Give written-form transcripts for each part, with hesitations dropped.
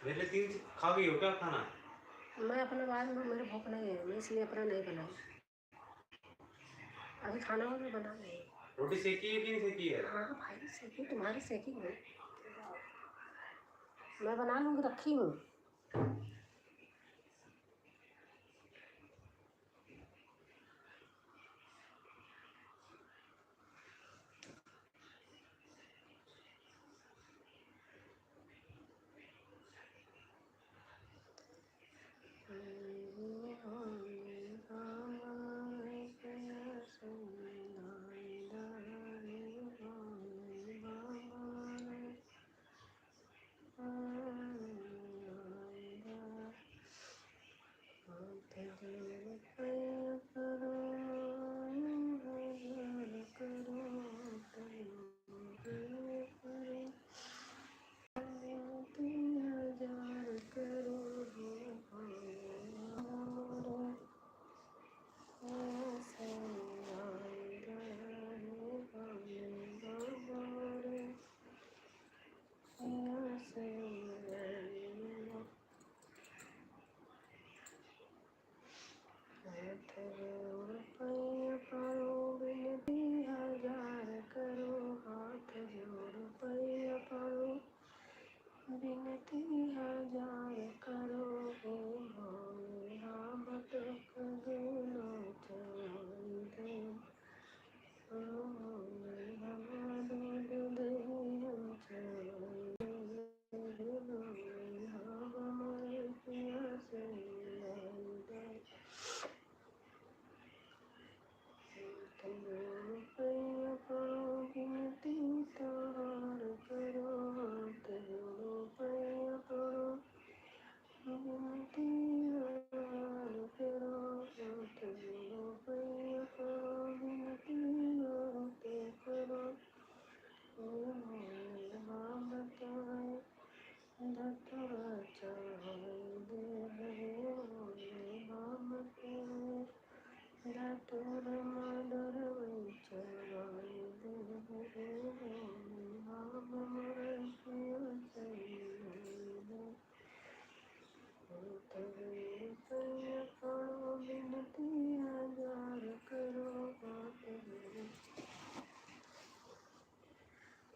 पहले 3 खा गई हो क्या खाना? मैं अपने बाद में, मेरे भूख नहीं है, मैं इसलिए अपना नहीं बनाई। अभी खाना और मैं बना नहीं। रोटी सेकी है कि नहीं सेकी है? हाँ भाई सेकी, तुम्हारी सेकी हूँ, मैं बना लूँगी, रखी हूँ।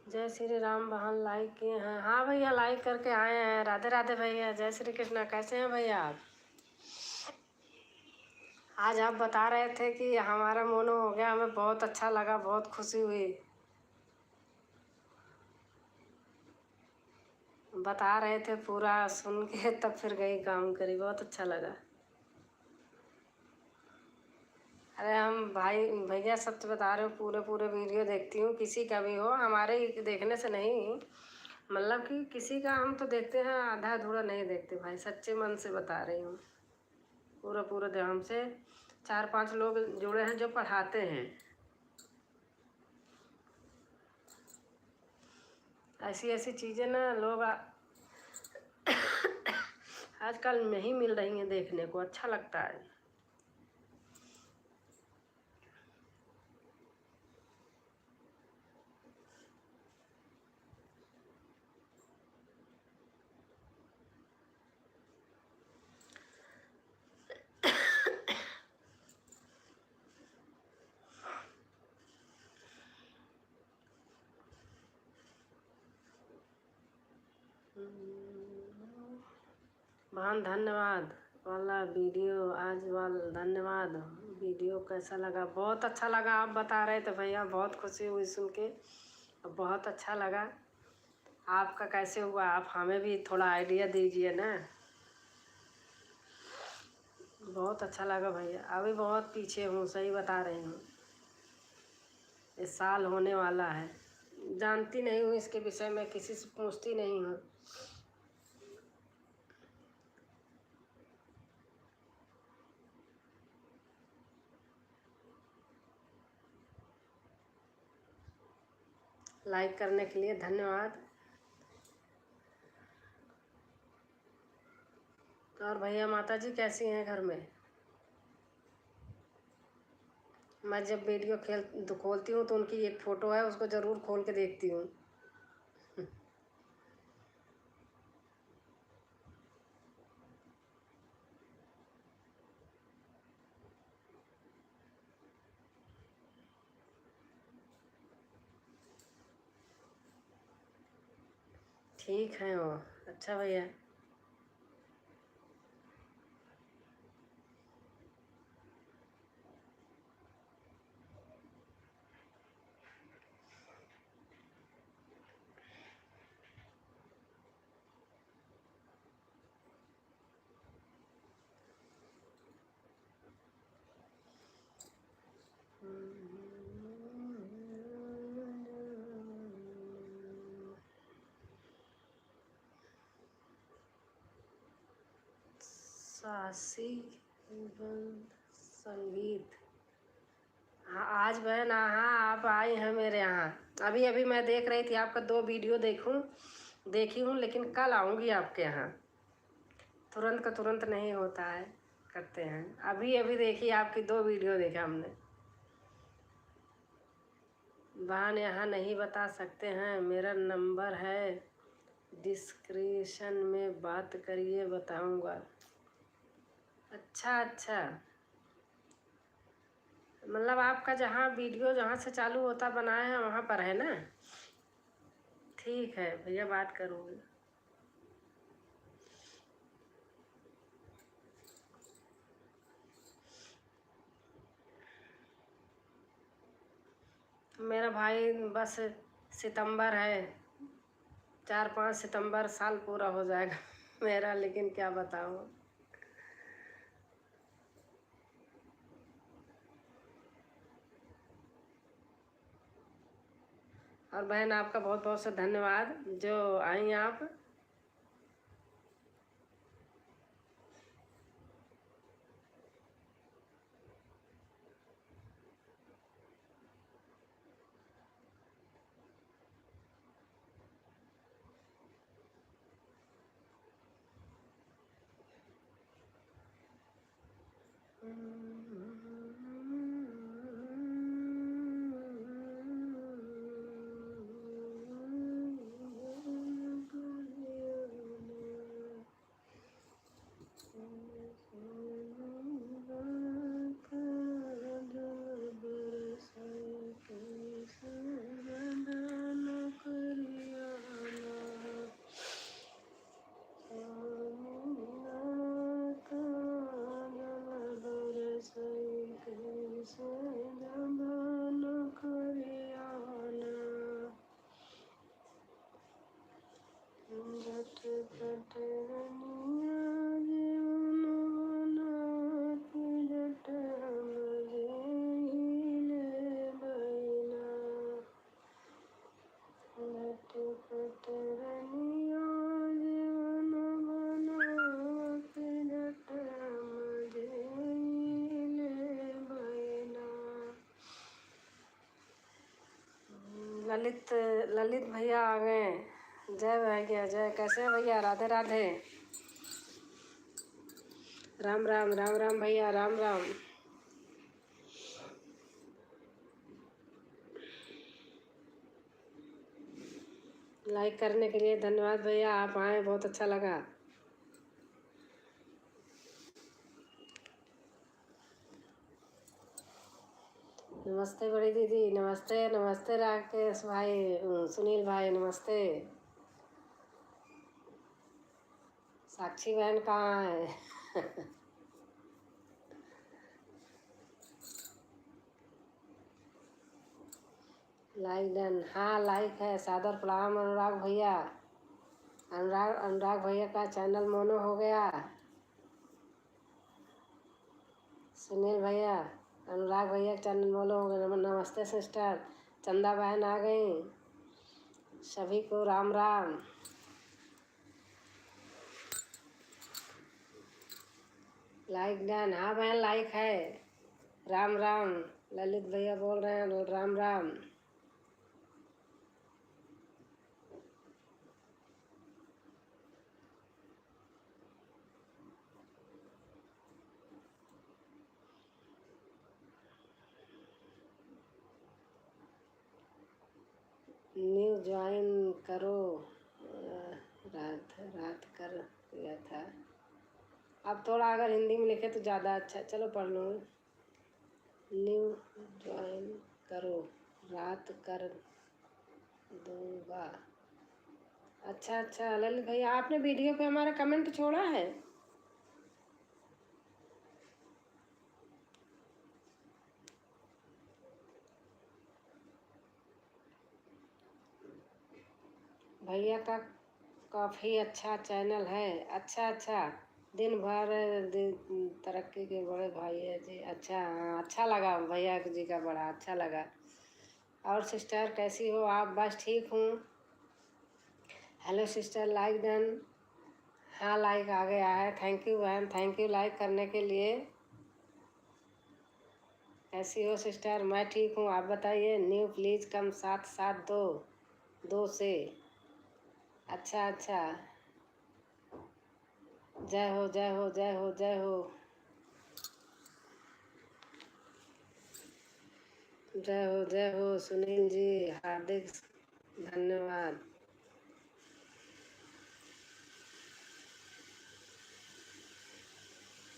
जय श्री राम बहन, लाइक किए हैं? हाँ भैया, लाइक करके आए हैं। राधे राधे भैया, जय श्री कृष्णा। कैसे हैं भैया आप? आज आप बता रहे थे कि हमारा मोनो हो गया, हमें बहुत अच्छा लगा, बहुत खुशी हुई। बता रहे थे, पूरा सुन के तब फिर गई काम करी, बहुत अच्छा लगा। अरे हम भाई भैया सत्य बता रहे हो, पूरे पूरे वीडियो देखती हूँ, किसी का भी हो, हमारे देखने से नहीं, मतलब कि किसी का हम तो देखते हैं, आधा अधूरा नहीं देखते भाई, सच्चे मन से बता रही हूँ। पूरा पूरा ध्यान से 4-5 लोग जुड़े हैं जो पढ़ाते हैं। ऐसी ऐसी चीज़ें ना लोग आजकल नहीं मिल रही हैं देखने को, अच्छा लगता है। बहन धन्यवाद वाला वीडियो, आज वाला धन्यवाद। वीडियो कैसा लगा? बहुत अच्छा लगा, आप बता रहे थे भैया, बहुत खुशी हुई सुन के, बहुत अच्छा लगा। आपका कैसे हुआ, आप हमें भी थोड़ा आइडिया दीजिए ना। बहुत अच्छा लगा भैया, अभी बहुत पीछे हूँ, सही बता रही हूँ। इस साल होने वाला है, जानती नहीं हूँ इसके विषय में, किसी से पूछती नहीं हूँ। लाइक करने के लिए धन्यवाद। और भैया माता जी कैसी हैं घर में? मैं जब वीडियो खोलती हूँ तो उनकी एक फ़ोटो है, उसको ज़रूर खोल के देखती हूँ। ठीक है वो। अच्छा भैया। सासी संगीत। हाँ आज बहन, हाँ आप आई हैं मेरे यहाँ। अभी अभी मैं देख रही थी आपका 2 वीडियो देखी हूँ, लेकिन कल आऊँगी आपके यहाँ। तुरंत का तुरंत नहीं होता है, करते हैं। अभी अभी देखी आपकी 2 वीडियो देखा हमने। बहन यहाँ नहीं बता सकते हैं, मेरा नंबर है डिस्क्रिप्शन में, बात करिए बताऊँगा। अच्छा अच्छा, मतलब आपका जहाँ वीडियो जहाँ से चालू होता बनाए हैं वहाँ पर है ना। ठीक है भैया, बात करूँगी। मेरा भाई बस सितंबर है, 4-5 सितंबर साल पूरा हो जाएगा मेरा, लेकिन क्या बताऊँ। और बहन आपका बहुत बहुत से धन्यवाद जो आई आप। ललित भैया आ गए। जय भैया जय, कैसे हैं भैया? राधे राधे। राम राम राम राम भैया, राम राम। लाइक करने के लिए धन्यवाद भैया, आप आए बहुत अच्छा लगा। नमस्ते बड़ी दीदी, नमस्ते नमस्ते राकेश भाई, सुनील भाई नमस्ते। साक्षी बहन कहाँ है? लाइक डन, हाँ लाइक है। सादर प्रणाम अनुराग भैया। अनुराग भैया का चैनल मोनो हो गया। सुनील भैया, अनुराग भैया का चैनल मोनो हो गया। नमस्ते सिस्टर, चंदा बहन आ गई। सभी को राम राम। लाइक डन, हाँ बहन लाइक है। राम राम। ललित भैया बोल रहे हैं राम राम। न्यू ज्वाइन करो, रात कर दिया था। अब थोड़ा अगर हिंदी में लिखे तो ज़्यादा अच्छा, चलो पढ़ लूँगी। न्यू ज्वाइन करो, रात कर दूँगा। अच्छा अच्छा ललित भैया, आपने वीडियो पे हमारा कमेंट छोड़ा है? भैया का काफ़ी अच्छा चैनल है। अच्छा अच्छा, दिन भर तरक्की के बड़े भाई है जी। अच्छा हाँ, अच्छा लगा भैया जी का, बड़ा अच्छा लगा। और सिस्टर कैसी हो आप? बस ठीक हूँ। Hello sister, like done. हाँ लाइक आ गया है। थैंक यू बहन, थैंक यू लाइक करने के लिए। कैसी हो सिस्टर? मैं ठीक हूँ, आप बताइए। न्यू प्लीज़ कम 772 से। अच्छा अच्छा, जय हो जय हो जय हो जय हो जय हो जय हो सुनील जी, हार्दिक धन्यवाद।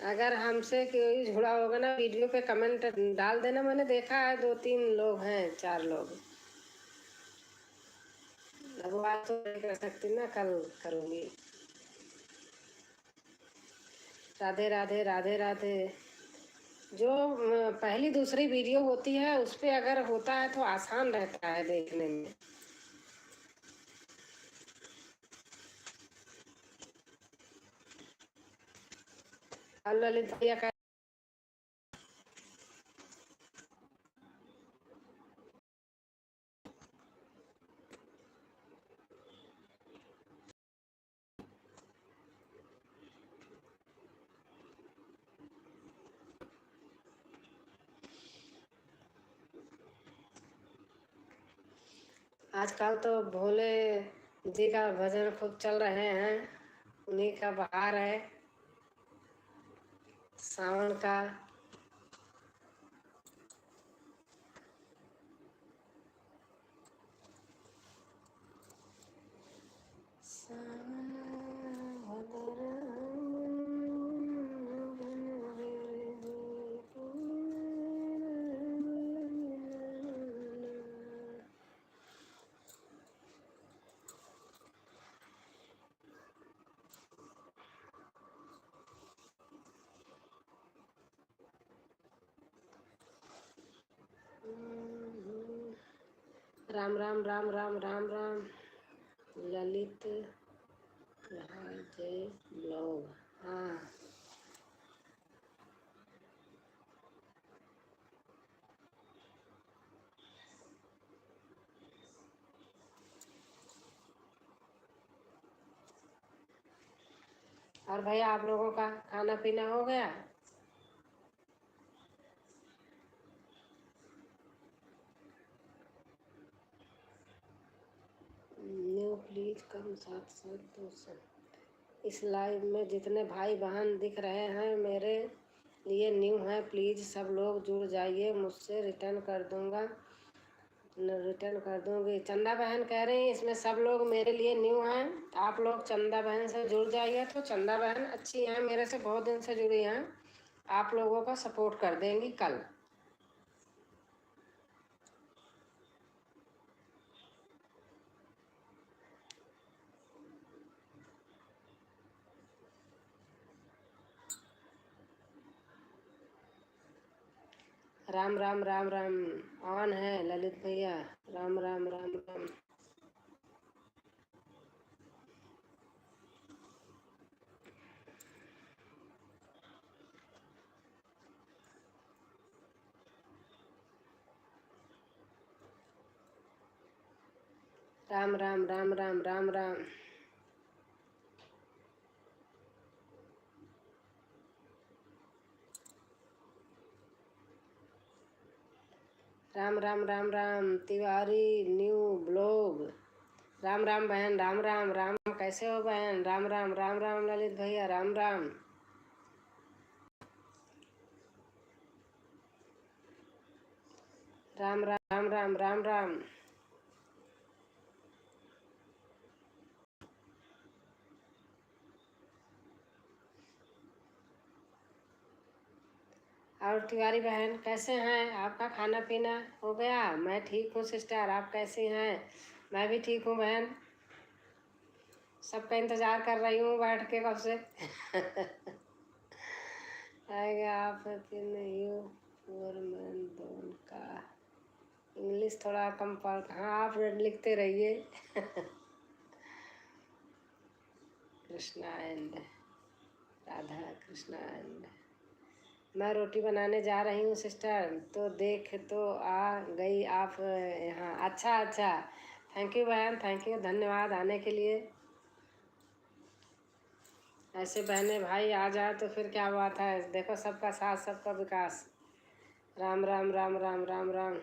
अगर हमसे कोई जुड़ा होगा ना, वीडियो पे कमेंट डाल देना। मैंने देखा है 2-3 लोग हैं, 4 लोग। अब आज तो नहीं कर सकती ना, कल करूँगी। राधे राधे राधे राधे। जो पहली दूसरी वीडियो होती है उस पे अगर होता है तो आसान रहता है देखने में। और ललित भैया का आजकल तो भोले जी का भजन खूब चल रहे हैं। उन्हीं का बहार है सावन का। राम राम राम राम राम राम। ललित जय ब्लॉग। हाँ और भैया आप लोगों का खाना पीना हो गया? New please come 772। इस लाइव में जितने भाई बहन दिख रहे हैं मेरे लिए न्यू है, प्लीज़ सब लोग जुड़ जाइए। मुझसे रिटर्न कर दूंगा, रिटर्न कर दूंगी। चंदा बहन कह रही हैं इसमें सब लोग मेरे लिए न्यू हैं। आप लोग चंदा बहन से जुड़ जाइए। तो चंदा बहन अच्छी हैं, मेरे से बहुत दिन से जुड़ी हैं, आप लोगों का सपोर्ट कर देंगी कल। राम राम राम राम। ऑन है ललित भैया। राम राम राम राम। राम राम राम राम राम राम। Ram Ram Ram Ram Tiwari new blog. राम राम बहन, राम राम राम। कैसे हो बहन? राम राम राम राम ललित भैया, राम राम। राम राम राम राम राम। और तिवारी बहन कैसे हैं? आपका खाना पीना हो गया? मैं ठीक हूँ सिस्टर, आप कैसी हैं? मैं भी ठीक हूँ बहन। सबका इंतज़ार कर रही हूँ बैठ के कब से। आएगा आप नहीं हो फोरमैन का इंग्लिश थोड़ा कम पढ़। हाँ आप लिखते रहिए। कृष्णा एंड राधा कृष्णा एंड मैं रोटी बनाने जा रही हूँ सिस्टर, तो देख तो आ गई आप यहाँ। अच्छा अच्छा, थैंक यू बहन, थैंक यू, धन्यवाद आने के लिए। ऐसे बहने भाई आ जाए तो फिर क्या बात है। देखो सबका साथ सबका विकास। राम राम राम राम राम राम।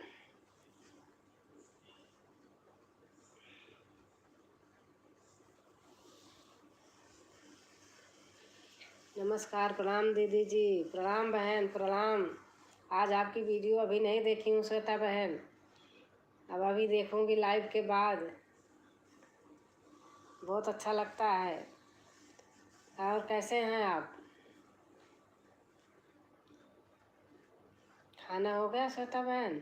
नमस्कार, प्रणाम दीदी जी, प्रणाम बहन, प्रणाम। आज आपकी वीडियो अभी नहीं देखी हूँ श्वेता बहन, अब अभी देखूँगी लाइव के बाद। बहुत अच्छा लगता है। और कैसे हैं आप? खाना हो गया श्वेता बहन?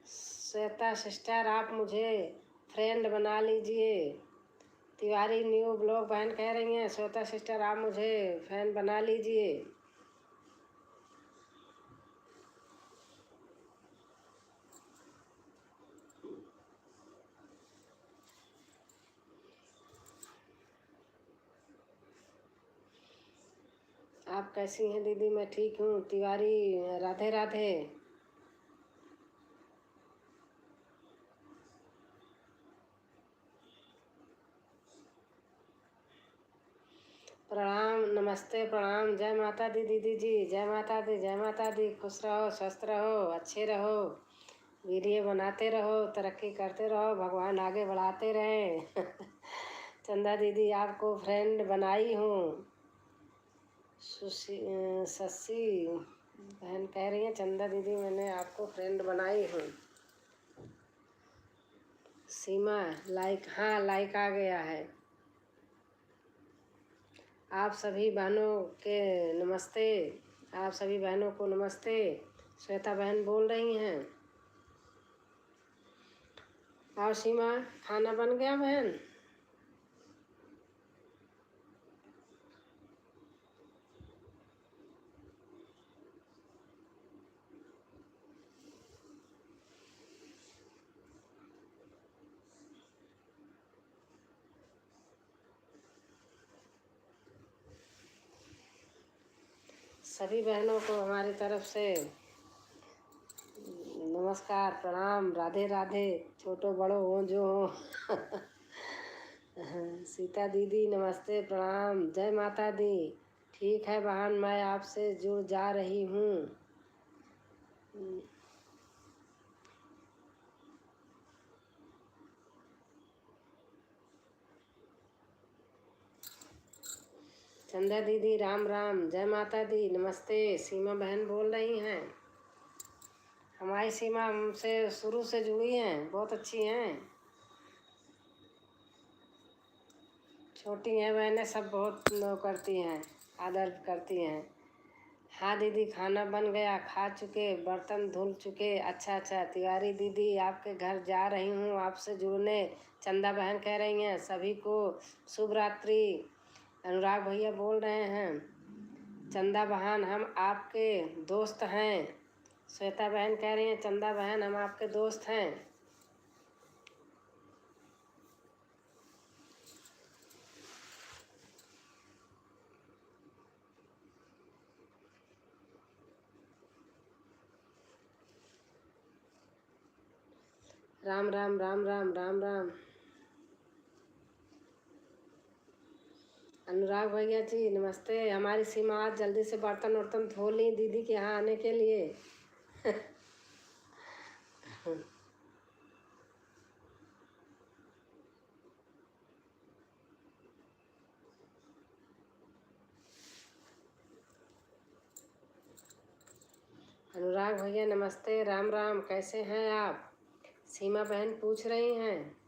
श्वेता सिस्टर आप मुझे फ्रेंड बना लीजिए। तिवारी न्यू ब्लॉग बहन कह रही हैं श्वेता सिस्टर आप मुझे फैन बना लीजिए। आप कैसी हैं दीदी? मैं ठीक हूँ। तिवारी राधे राधे। प्रणाम, नमस्ते, प्रणाम, जय माता दी दीदी जी, जय माता दी, जय माता दी। खुश रहो, स्वस्थ रहो, अच्छे रहो, वीडियो बनाते रहो, तरक्की करते रहो, भगवान आगे बढ़ाते रहें। चंदा दीदी आपको फ्रेंड बनाई हूँ। शशि बहन कह रही हैं चंदा दीदी मैंने आपको फ्रेंड बनाई हूँ। सीमा लाइक, हाँ लाइक आ गया है। आप सभी बहनों के नमस्ते, आप सभी बहनों को नमस्ते। श्वेता बहन बोल रही हैं। और सीमा खाना बन गया बहन? सभी बहनों को हमारी तरफ से नमस्कार, प्रणाम, राधे राधे। छोटो बड़ो हो जो हो। सीता दीदी नमस्ते, प्रणाम, जय माता दी। ठीक है बहन, मैं आपसे जुड़ जा रही हूँ। चंदा दीदी राम राम, जय माता दी, नमस्ते। सीमा बहन बोल रही हैं। हमारी सीमा हमसे शुरू से जुड़ी हैं, बहुत अच्छी हैं, छोटी हैं बहनें, सब बहुत वो करती हैं, आदर करती हैं। हाँ दीदी खाना बन गया, खा चुके, बर्तन धुल चुके। अच्छा अच्छा, तिवारी दीदी आपके घर जा रही हूँ आपसे जुड़ने। चंदा बहन कह रही हैं सभी को शुभ रात्रि। अनुराग भैया बोल रहे हैं चंदा बहन हम आपके दोस्त हैं। श्वेता बहन कह रही हैं चंदा बहन हम आपके दोस्त हैं। राम राम राम राम राम राम। अनुराग भैया जी नमस्ते। हमारी सीमा आज जल्दी से बर्तन वर्तन धो ली दीदी के यहाँ आने के लिए। अनुराग भैया नमस्ते, राम राम, कैसे हैं आप? सीमा बहन पूछ रही हैं।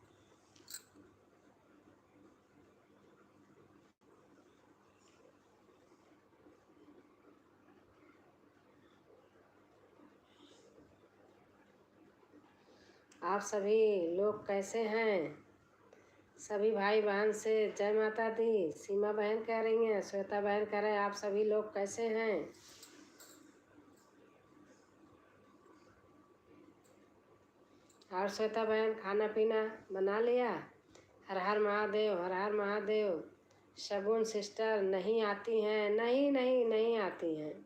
आप सभी लोग कैसे हैं? सभी भाई बहन से जय माता दी। सीमा बहन कह रही हैं, श्वेता बहन कह रहे हैं, आप सभी लोग कैसे हैं? और श्वेता बहन खाना पीना बना लिया? हर हर महादेव, हर हर महादेव। शगुन सिस्टर नहीं आती हैं? नहीं नहीं नहीं आती हैं।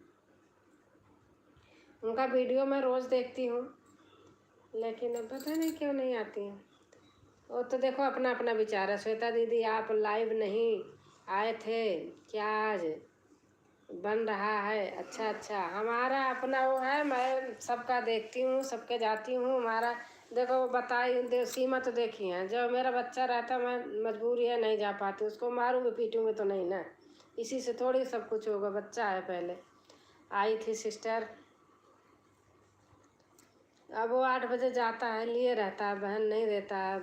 उनका वीडियो मैं रोज़ देखती हूँ, लेकिन अब पता नहीं क्यों नहीं आती हैं। वो तो देखो अपना अपना विचार है। श्वेता दीदी आप लाइव नहीं आए थे क्या? आज बन रहा है? अच्छा अच्छा, हमारा अपना वो है, मैं सबका देखती हूँ, सबके जाती हूँ। हमारा देखो बताई सीमा तो देखी है, जब मेरा बच्चा रहता मैं मजबूरी है नहीं जा पाती, उसको मारूंगी पीटूंगी तो नहीं ना, इसी से थोड़ी सब कुछ होगा। बच्चा है। पहले आई थी सिस्टर, अब वो 8 बजे जाता है, लिए रहता है, बहन नहीं देता है,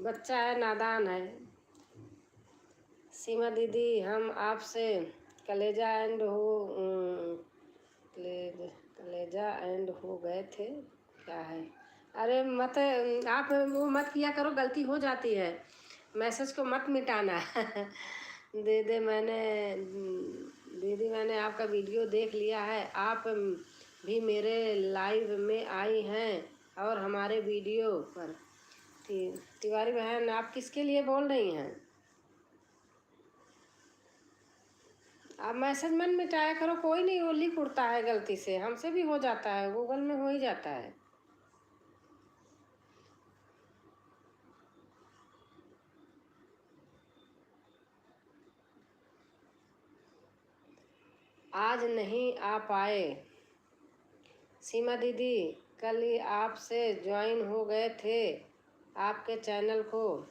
बच्चा है, नादान है। सीमा दीदी हम आपसे कलेजा एंड हो गए थे क्या है? अरे मत, आप वो मत किया करो, गलती हो जाती है। मैसेज को मत मिटाना। दीदी मैंने आपका वीडियो देख लिया है। आप भी मेरे लाइव में आई हैं और हमारे वीडियो पर। तिवारी बहन आप किसके लिए बोल रही हैं? आप मैसेज मत मिटाया करो, कोई नहीं, वो लिख उड़ता है गलती से, हमसे भी हो जाता है, गूगल में हो ही जाता है। आज नहीं आ पाए सीमा दीदी, कल ही आपसे ज्वाइन हो गए थे आपके चैनल को।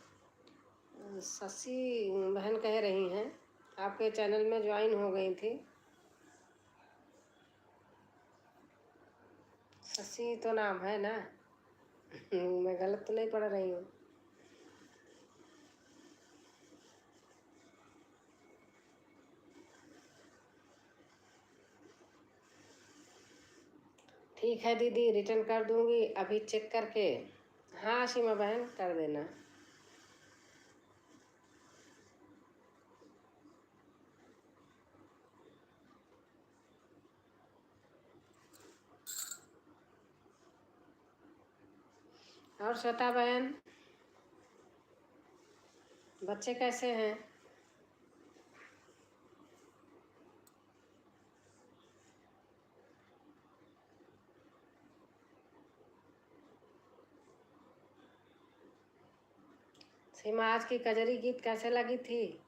शशि बहन कह रही हैं आपके चैनल में ज्वाइन हो गई थी। शशि तो नाम है ना? मैं गलत तो नहीं पढ़ रही हूँ? ठीक है दीदी, रिटर्न कर दूंगी अभी चेक करके। हाँ सीमा बहन कर देना। और श्वेता बहन बच्चे कैसे हैं? सीमा आज की कजरी गीत कैसे लगी थी?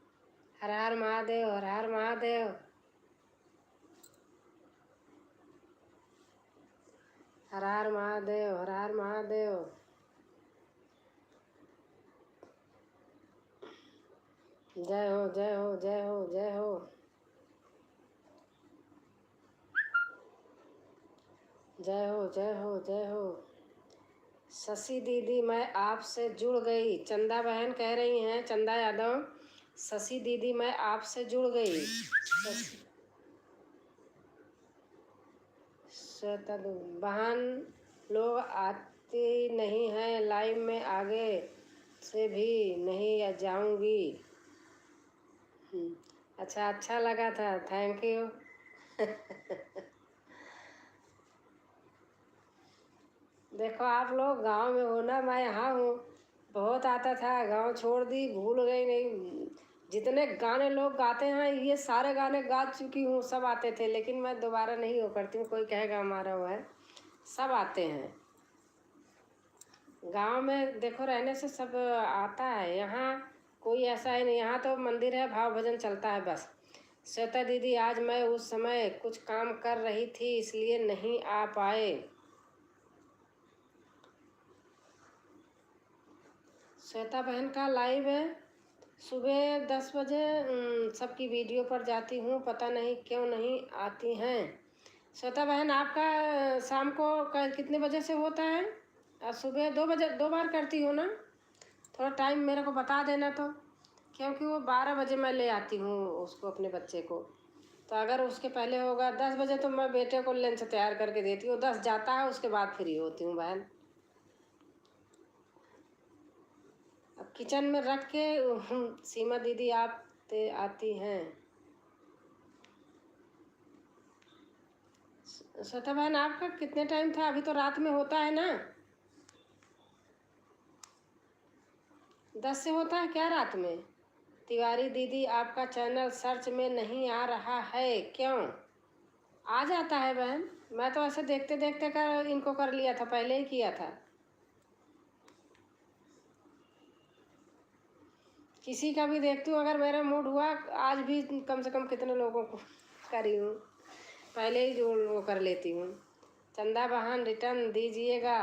हर हर महादेव, हर हर महादेव। हर हर महादेव, हर हर महादेव। जय हो जय हो जय हो जय हो। जय हो जय हो जय हो। शशि दीदी मैं आपसे जुड़ गई, चंदा बहन कह रही हैं, चंदा यादव। शशि दीदी मैं आपसे जुड़ गई। श्वेता बहन लोग आती नहीं हैं लाइव में, आगे से भी नहीं जाऊंगी। अच्छा, अच्छा लगा था, थैंक यू। देखो आप लोग गांव में हो ना, मैं यहाँ हूँ। बहुत आता था, गांव छोड़ दी, भूल गई नहीं। जितने गाने लोग गाते हैं ये सारे गाने गा चुकी हूँ, सब आते थे, लेकिन मैं दोबारा नहीं वो करती हूँ, कोई कहेगा हमारा वो है। सब आते हैं गांव में, देखो रहने से सब आता है। यहाँ कोई ऐसा है नहीं, यहाँ तो मंदिर है, भाव भजन चलता है बस। श्वेता दीदी आज मैं उस समय कुछ काम कर रही थी इसलिए नहीं आ पाए। श्वेता बहन का लाइव है सुबह 10 बजे, सबकी वीडियो पर जाती हूँ, पता नहीं क्यों नहीं आती हैं। श्वेता बहन आपका शाम को कितने बजे से होता है? सुबह 2 बजे 2 बार करती हो ना? थोड़ा टाइम मेरे को बता देना तो, क्योंकि वो 12 बजे मैं ले आती हूँ उसको, अपने बच्चे को। तो अगर उसके पहले होगा 10 बजे तो मैं बेटे को लंच तैयार करके देती हूँ, 10 जाता है उसके बाद फ्री होती हूँ बहन। किचन में रख के सीमा दीदी आती हैं। श्वेता बहन आपका कितने टाइम था? अभी तो रात में होता है ना, 10 से होता है क्या रात में? तिवारी दीदी आपका चैनल सर्च में नहीं आ रहा है, क्यों? आ जाता है बहन, मैं तो ऐसे देखते देखते इनको कर लिया था, पहले ही किया था। किसी का भी देखती हूँ, अगर मेरा मूड हुआ, आज भी कम से कम कितने लोगों को करी हूँ, पहले ही जो वो कर लेती हूँ। चंदा बहन रिटर्न दीजिएगा।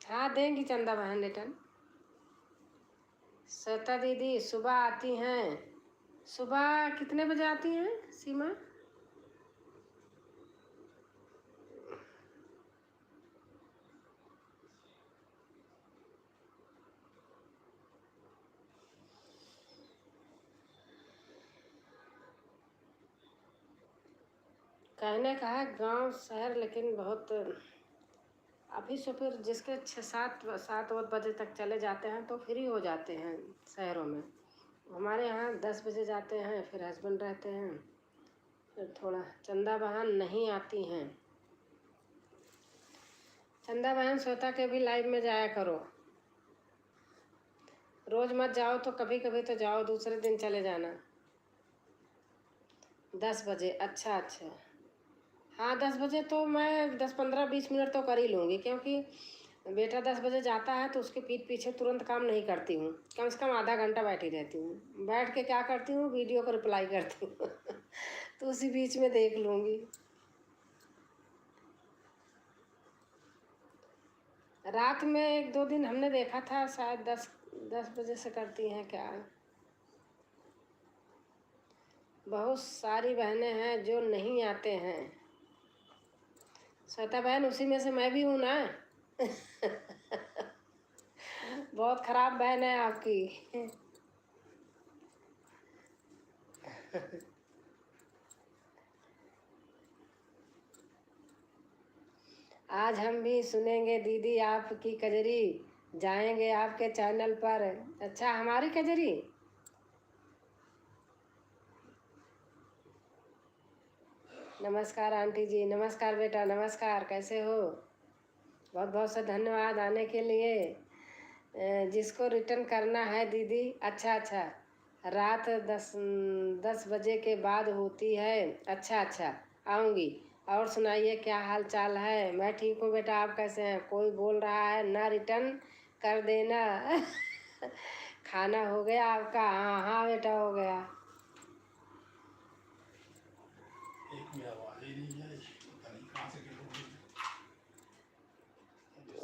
हाँ देंगी चंदा बहन रिटर्न। श्वेता दीदी सुबह आती हैं, सुबह कितने बजे आती हैं सीमा? कहने का है गांव शहर, लेकिन बहुत अभी से फिर जिसके 6-7 बजे तक चले जाते हैं तो फ्री हो जाते हैं शहरों में। हमारे यहाँ 10 बजे जाते हैं, फिर हस्बैंड रहते हैं, फिर थोड़ा। चंदा बहन नहीं आती हैं। चंदा बहन श्वेता के भी लाइव में जाया करो, रोज मत जाओ तो कभी कभी तो जाओ, दूसरे दिन चले जाना। 10 बजे, अच्छा अच्छा। हाँ 10 बजे तो मैं 10-15-20 मिनट तो कर ही लूँगी, क्योंकि बेटा 10 बजे जाता है तो उसके पीठ पीछे तुरंत काम नहीं करती हूँ, कम से कम आधा घंटा बैठी रहती हूँ। बैठ के क्या करती हूँ, वीडियो को रिप्लाई करती हूँ तो उसी बीच में देख लूँगी। रात में 1-2 दिन हमने देखा था, शायद 10 बजे से करती हैं क्या। बहुत सारी बहनें हैं जो नहीं आते हैं। श्वेता बहन उसी में से मैं भी हूँ ना बहुत खराब बहन है आपकी आज हम भी सुनेंगे दीदी आपकी कजरी, जाएंगे आपके चैनल पर। अच्छा हमारी कजरी? नमस्कार आंटी जी, नमस्कार बेटा, नमस्कार, कैसे हो? बहुत बहुत से धन्यवाद आने के लिए। जिसको रिटर्न करना है दीदी, अच्छा अच्छा, रात 10 बजे के बाद होती है, अच्छा अच्छा, आऊँगी। और सुनाइए क्या हाल चाल है? मैं ठीक हूँ बेटा, आप कैसे हैं? कोई बोल रहा है ना रिटर्न कर देना खाना हो गया आपका? हाँ हाँ बेटा हो गया।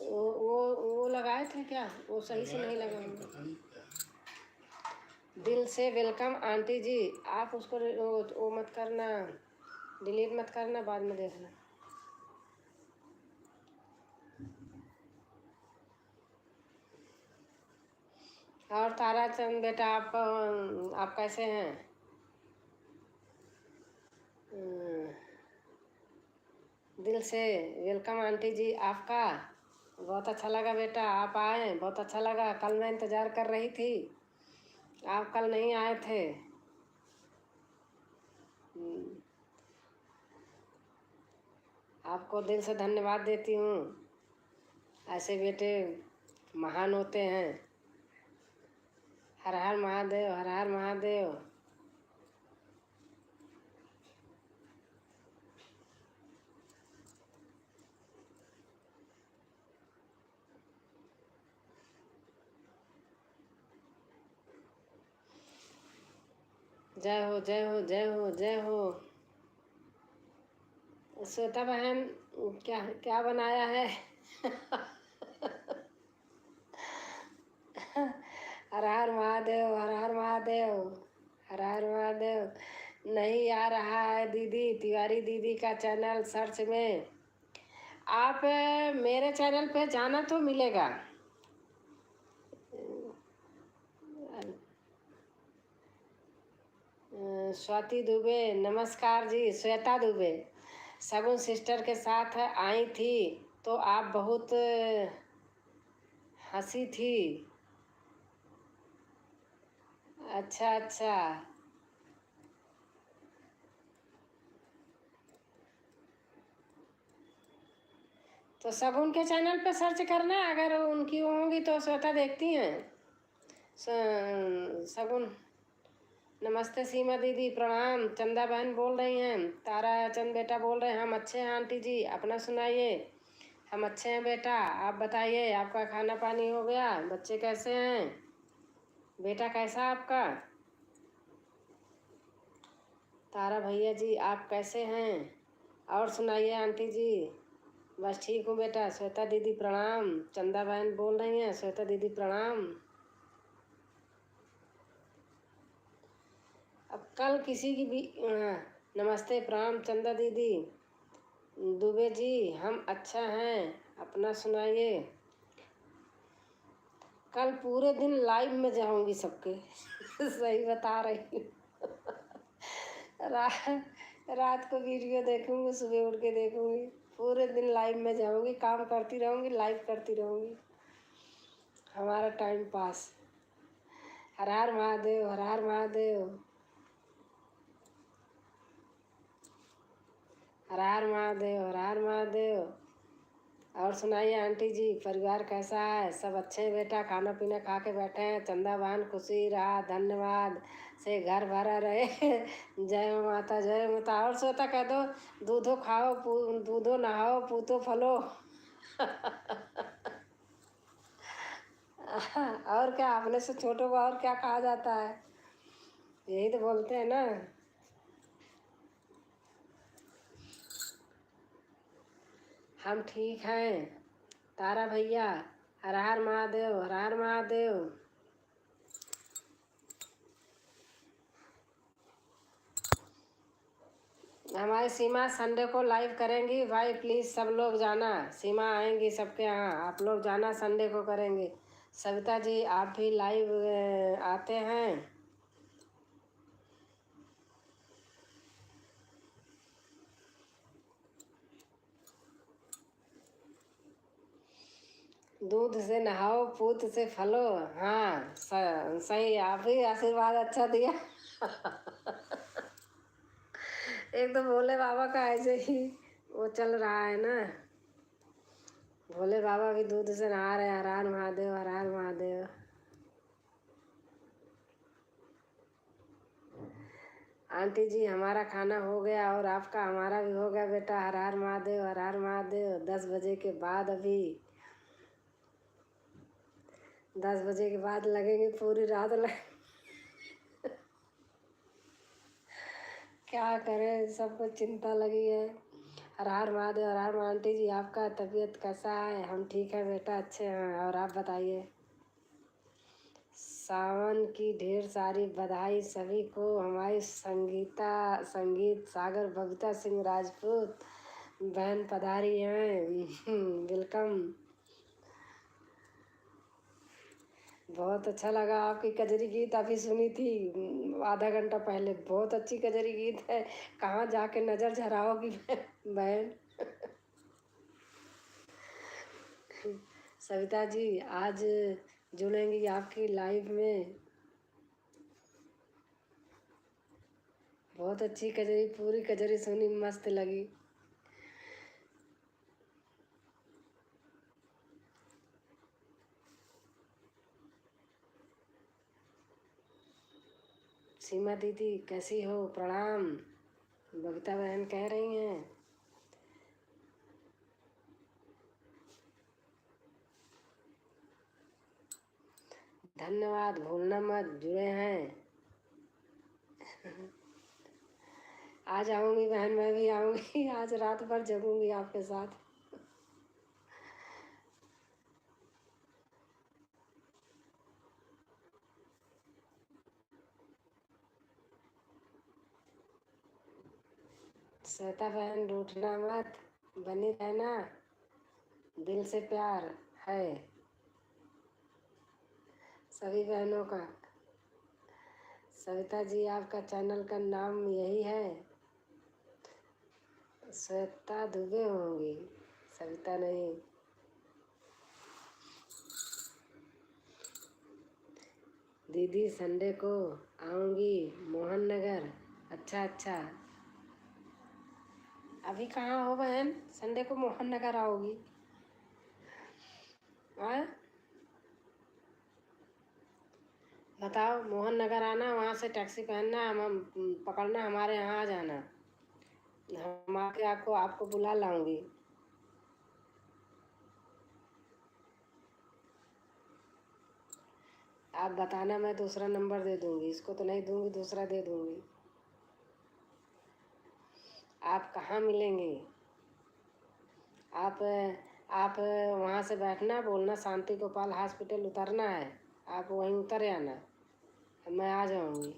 वो लगाए थे क्या? वो सही से नहीं लगा। दिल से वेलकम आंटी जी। आप उसको वो मत करना, डिलीट मत करना, बाद में देखना। और ताराचंद बेटा आप कैसे हैं? दिल से वेलकम आंटी जी आपका। बहुत अच्छा लगा बेटा आप आए, बहुत अच्छा लगा। कल मैं इंतज़ार कर रही थी, आप कल नहीं आए थे। आपको दिल से धन्यवाद देती हूँ, ऐसे बेटे महान होते हैं। हर हर महादेव, हर हर महादेव। जय हो जय हो जय हो जय हो। श्वेता बहन क्या क्या बनाया है हर हर महादेव, हर हर महादेव, हर हर महादेव। नहीं आ रहा है दीदी, तिवारी दीदी का चैनल सर्च में। आप मेरे चैनल पे जाना तो मिलेगा। स्वाति दुबे, नमस्कार जी। श्वेता दुबे सगुन सिस्टर के साथ आई थी तो आप बहुत हंसी थी। अच्छा अच्छा। तो सब उनके चैनल पे सर्च करना, अगर उनकी होंगी तो श्वेता देखती हैं। सगुन। नमस्ते सीमा दीदी, प्रणाम। चंदा बहन बोल रही हैं। तारा चंद बेटा बोल रहे हैं, हम अच्छे हैं आंटी जी, अपना सुनाइए। हम अच्छे हैं बेटा, आप बताइए, आपका खाना पानी हो गया? बच्चे कैसे हैं? बेटा कैसा आपका? तारा भैया जी आप कैसे हैं? और सुनाइए आंटी जी। बस ठीक हूँ बेटा। श्वेता दीदी प्रणाम। चंदा बहन बोल रही हैं, श्वेता दीदी प्रणाम। अब कल किसी की भी नमस्ते प्रणाम चंदा दीदी। दुबे जी हम अच्छा हैं, अपना सुनाइए। कल पूरे दिन लाइव में जाऊंगी सबके सही बता रही हूँ रा, रात को वीडियो देखूंगी, सुबह उठ के देखूंगी। पूरे दिन लाइव में जाऊंगी, काम करती रहूंगी, लाइव करती रहूंगी। हमारा टाइम पास। हर हर महादेव, हर हर महादेव, हर हर महादेव, हर हर महादेव। और सुनाइए आंटी जी, परिवार कैसा है? सब अच्छे हैं बेटा, खाना पीना खा के बैठे हैं। चंदा बहन खुशी रहा, धन्यवाद से घर भरा रहे जय माता, जय माता। और श्वेता कह दो, दूधो खाओ, दूधो नहाओ, पूतो फलो और क्या, अपने से छोटों को और क्या कहा जाता है? यही तो बोलते हैं ना। हम ठीक हैं तारा भैया। हर हर महादेव, हर हर महादेव। हमारी सीमा संडे को लाइव करेंगी भाई, प्लीज़ सब लोग जाना। सीमा आएंगी सबके यहाँ, आप लोग जाना, संडे को करेंगे। सविता जी आप भी लाइव आते हैं? दूध से नहाओ, पूत से फलो। हाँ सही, आप भी आशीर्वाद अच्छा दिया एक तो भोले बाबा का ऐसे ही वो चल रहा है ना। भोले बाबा भी दूध से नहा रहे। हर हर महादेव, हर हर महादेव। आंटी जी हमारा खाना हो गया और आपका? हमारा भी हो गया बेटा। हर हर महादेव, हर हर महादेव। 10 बजे के बाद, अभी 10 बजे के बाद लगेंगे, पूरी रात क्या करें, सबको चिंता लगी है। हर हर महादेव, हर हर महादेव। आंटी जी आपका तबीयत कैसा है? हम ठीक है बेटा, अच्छे हैं। और आप बताइए। सावन की ढेर सारी बधाई सभी को। हमारी संगीत सागर बबीता सिंह राजपूत बहन पधारी हैं वेलकम। बहुत अच्छा लगा आपकी कजरी गीत, अभी सुनी थी आधा घंटा पहले। बहुत अच्छी कजरी गीत है। कहाँ जाके नज़र झराओगी बहन सविता जी आज जुड़ेंगी आपकी लाइव में। बहुत अच्छी कजरी, पूरी कजरी सुनी, मस्त लगी। सीमा दीदी कैसी हो? प्रणाम। बबीता बहन कह रही हैं। धन्यवाद, भूलना मत, जुड़े हैं आज आऊँगी बहन, मैं भी आऊँगी आज रात भर जगूंगी आपके साथ। श्वेता बहन रूठना मत, बनी रहना, दिल से प्यार है सभी बहनों का। सविता जी आपका चैनल का नाम यही है? श्वेता दुबे होंगी, सविता नहीं। दीदी संडे को आऊँगी मोहन नगर। अच्छा अच्छा, अभी कहाँ हो बहन? संडे को मोहन नगर आओगी? हाँ बताओ, मोहन नगर आना, वहाँ से टैक्सी पहनना, हम पकड़ना, हमारे यहाँ आ जाना, हम आके आपको आपको बुला लाऊंगी। आप बताना, मैं दूसरा नंबर दे दूंगी, इसको तो नहीं दूंगी, दूसरा दे दूंगी। आप कहाँ मिलेंगे? आप वहाँ से बैठना, बोलना शांति गोपाल हॉस्पिटल उतरना है, आप वहीं उतर आना, मैं आ जाऊंगी।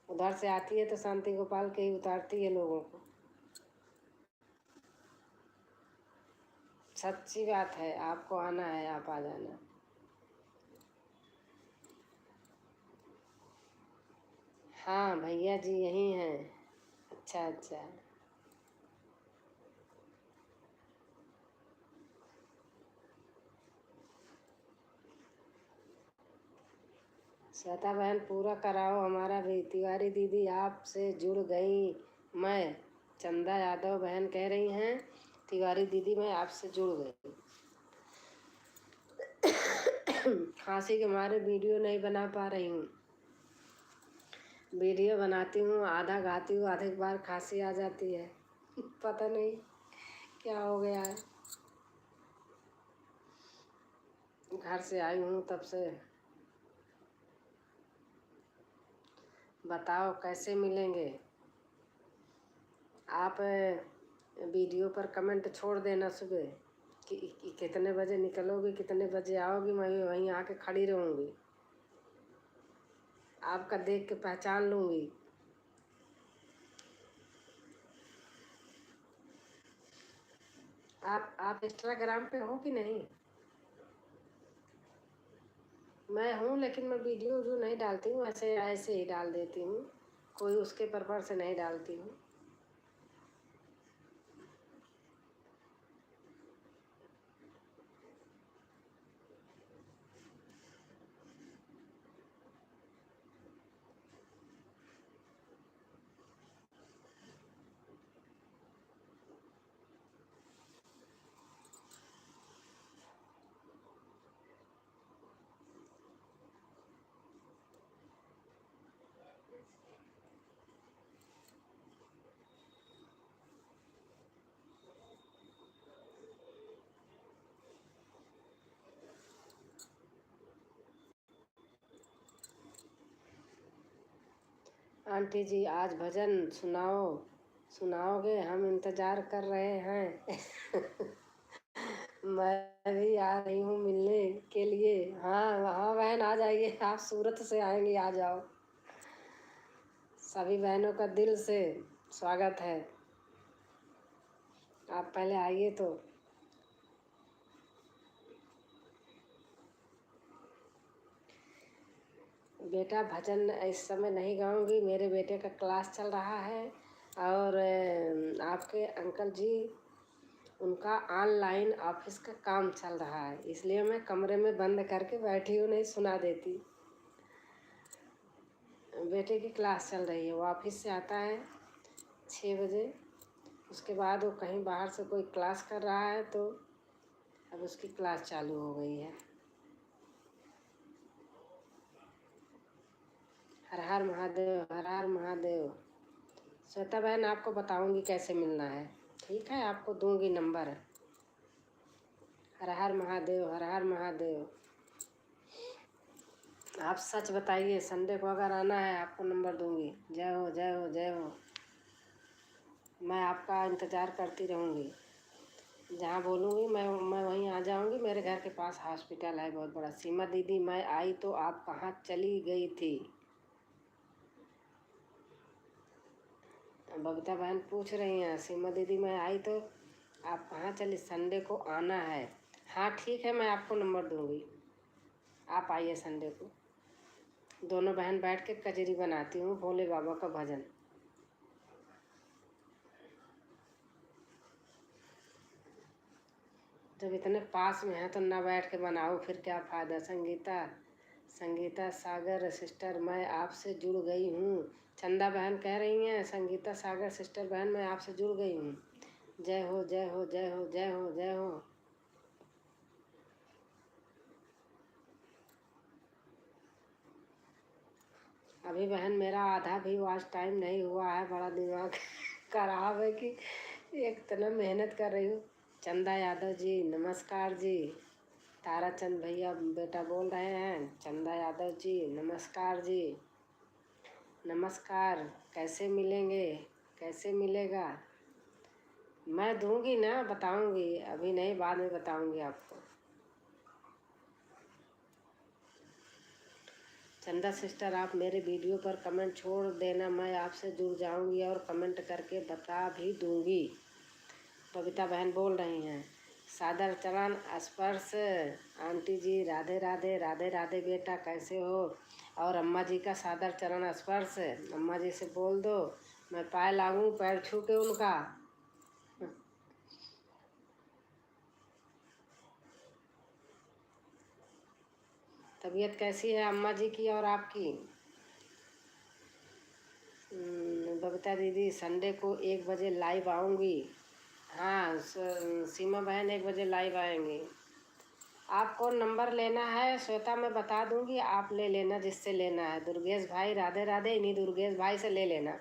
उधर से आती है तो शांति गोपाल के ही उतारती है लोगों को। सच्ची बात है, आपको आना है, आप आ जाना। हाँ भैया जी यहीं हैं। अच्छा अच्छा, श्वेता बहन पूरा कराओ हमारा भी। तिवारी दीदी आपसे जुड़ गई मैं। चंदा यादव बहन कह रही हैं, तिवारी दीदी मैं आपसे जुड़ गई। खांसी के मारे वीडियो नहीं बना पा रही हूँ। वीडियो बनाती हूँ, आधा गाती हूँ, आधे बार खांसी आ जाती है। पता नहीं क्या हो गया है। घर से आई हूँ तब से। बताओ कैसे मिलेंगे? आप वीडियो पर कमेंट छोड़ देना सुबह कि कितने बजे निकलोगी, कितने बजे आओगी, मैं वहीं आके खड़ी रहूँगी, आपका देख के पहचान लूँगी। आप इंस्टाग्राम पे हो कि नहीं? मैं हूँ, लेकिन मैं वीडियो जो नहीं डालती हूँ, ऐसे ऐसे ही डाल देती हूँ, कोई उसके पर्पज़ से नहीं डालती हूँ। आंटी जी आज भजन सुनाओगे? हम इंतज़ार कर रहे हैं। मैं भी आ रही हूँ मिलने के लिए। हाँ हाँ बहन आ जाइए, आप सूरत से आएंगी, आ जाओ। सभी बहनों का दिल से स्वागत है, आप पहले आइए तो। बेटा भजन इस समय नहीं गाऊंगी, मेरे बेटे का क्लास चल रहा है, और आपके अंकल जी उनका ऑनलाइन ऑफिस का काम चल रहा है, इसलिए मैं कमरे में बंद करके बैठी हूँ, नहीं सुना देती। बेटे की क्लास चल रही है, वो ऑफिस से आता है 6 बजे, उसके बाद वो कहीं बाहर से कोई क्लास कर रहा है, तो अब उसकी क्लास चालू हो गई है। हर हर महादेव, हर हर महादेव। श्वेता बहन आपको बताऊंगी कैसे मिलना है, ठीक है? आपको दूंगी नंबर। हर हर महादेव, हर हर महादेव। आप सच बताइए, संडे को अगर आना है आपको नंबर दूंगी। जय हो जय हो जय हो। मैं आपका इंतज़ार करती रहूँगी, जहाँ बोलूँगी मैं वहीं आ जाऊँगी। मेरे घर के पास हॉस्पिटल है बहुत बड़ा। सीमा दीदी मैं आई तो आप कहाँ चली गई थी? बबीता बहन पूछ रही हैं, सीमा दीदी मैं आई तो आप कहाँ चली? संडे को आना है। हाँ ठीक है, मैं आपको नंबर दूँगी, आप आइए संडे को। दोनों बहन बैठ के कजरी बनाती हूँ, भोले बाबा का भजन। जब इतने पास में है तो ना बैठ के बनाओ, फिर क्या फ़ायदा। संगीता सागर सिस्टर मैं आपसे जुड़ गई हूँ। चंदा बहन कह रही हैं, संगीता सागर सिस्टर बहन मैं आपसे जुड़ गई हूँ। जय हो जय हो जय हो जय हो जय हो। अभी बहन मेरा आधा भी वॉच टाइम नहीं हुआ है, बड़ा दिमाग खराब है कि एक तरह मेहनत कर रही हूँ। चंदा यादव जी नमस्कार जी। ताराचंद भैया बेटा बोल रहे हैं, चंदा यादव जी नमस्कार जी। नमस्कार। कैसे मिलेंगे, कैसे मिलेगा? मैं दूंगी ना, बताऊंगी, अभी नहीं, बाद में बताऊंगी आपको। चंदा सिस्टर आप मेरे वीडियो पर कमेंट छोड़ देना, मैं आपसे जुड़ जाऊंगी और कमेंट करके बता भी दूंगी। बबीता बहन बोल रही हैं, सादर चरण स्पर्श आंटी जी राधे राधे। राधे राधे बेटा कैसे हो? और अम्मा जी का सादर चरण स्पर्श, अम्मा जी से बोल दो मैं पाए लागूं पैर छू के उनका। तबीयत कैसी है अम्मा जी की और आपकी? बबीता दीदी संडे को 1 बजे लाइव आऊँगी। हाँ सीमा बहन 1 बजे लाइव आएंगी। आपको नंबर लेना है श्वेता मैं बता दूंगी, आप ले लेना जिससे लेना है। दुर्गेश भाई राधे राधे, इन्हीं दुर्गेश भाई से ले लेना।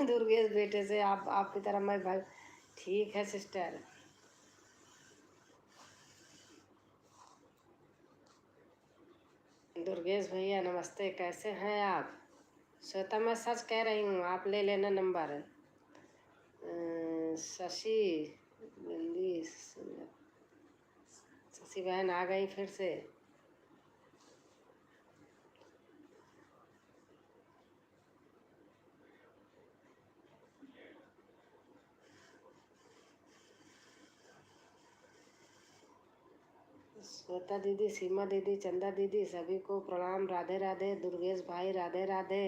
दुर्गेश बेटे से, आप आपकी तरह मैं भाई। ठीक है सिस्टर। दुर्गेश भैया नमस्ते, कैसे हैं आप? श्वेता मैं सच कह रही हूँ, आप ले लेना नंबर। शशि बिंदी, शशि बहन आ गई फिर से। श्वेता दीदी, सीमा दीदी, चंदा दीदी सभी को प्रणाम, राधे राधे। दुर्गेश भाई राधे राधे।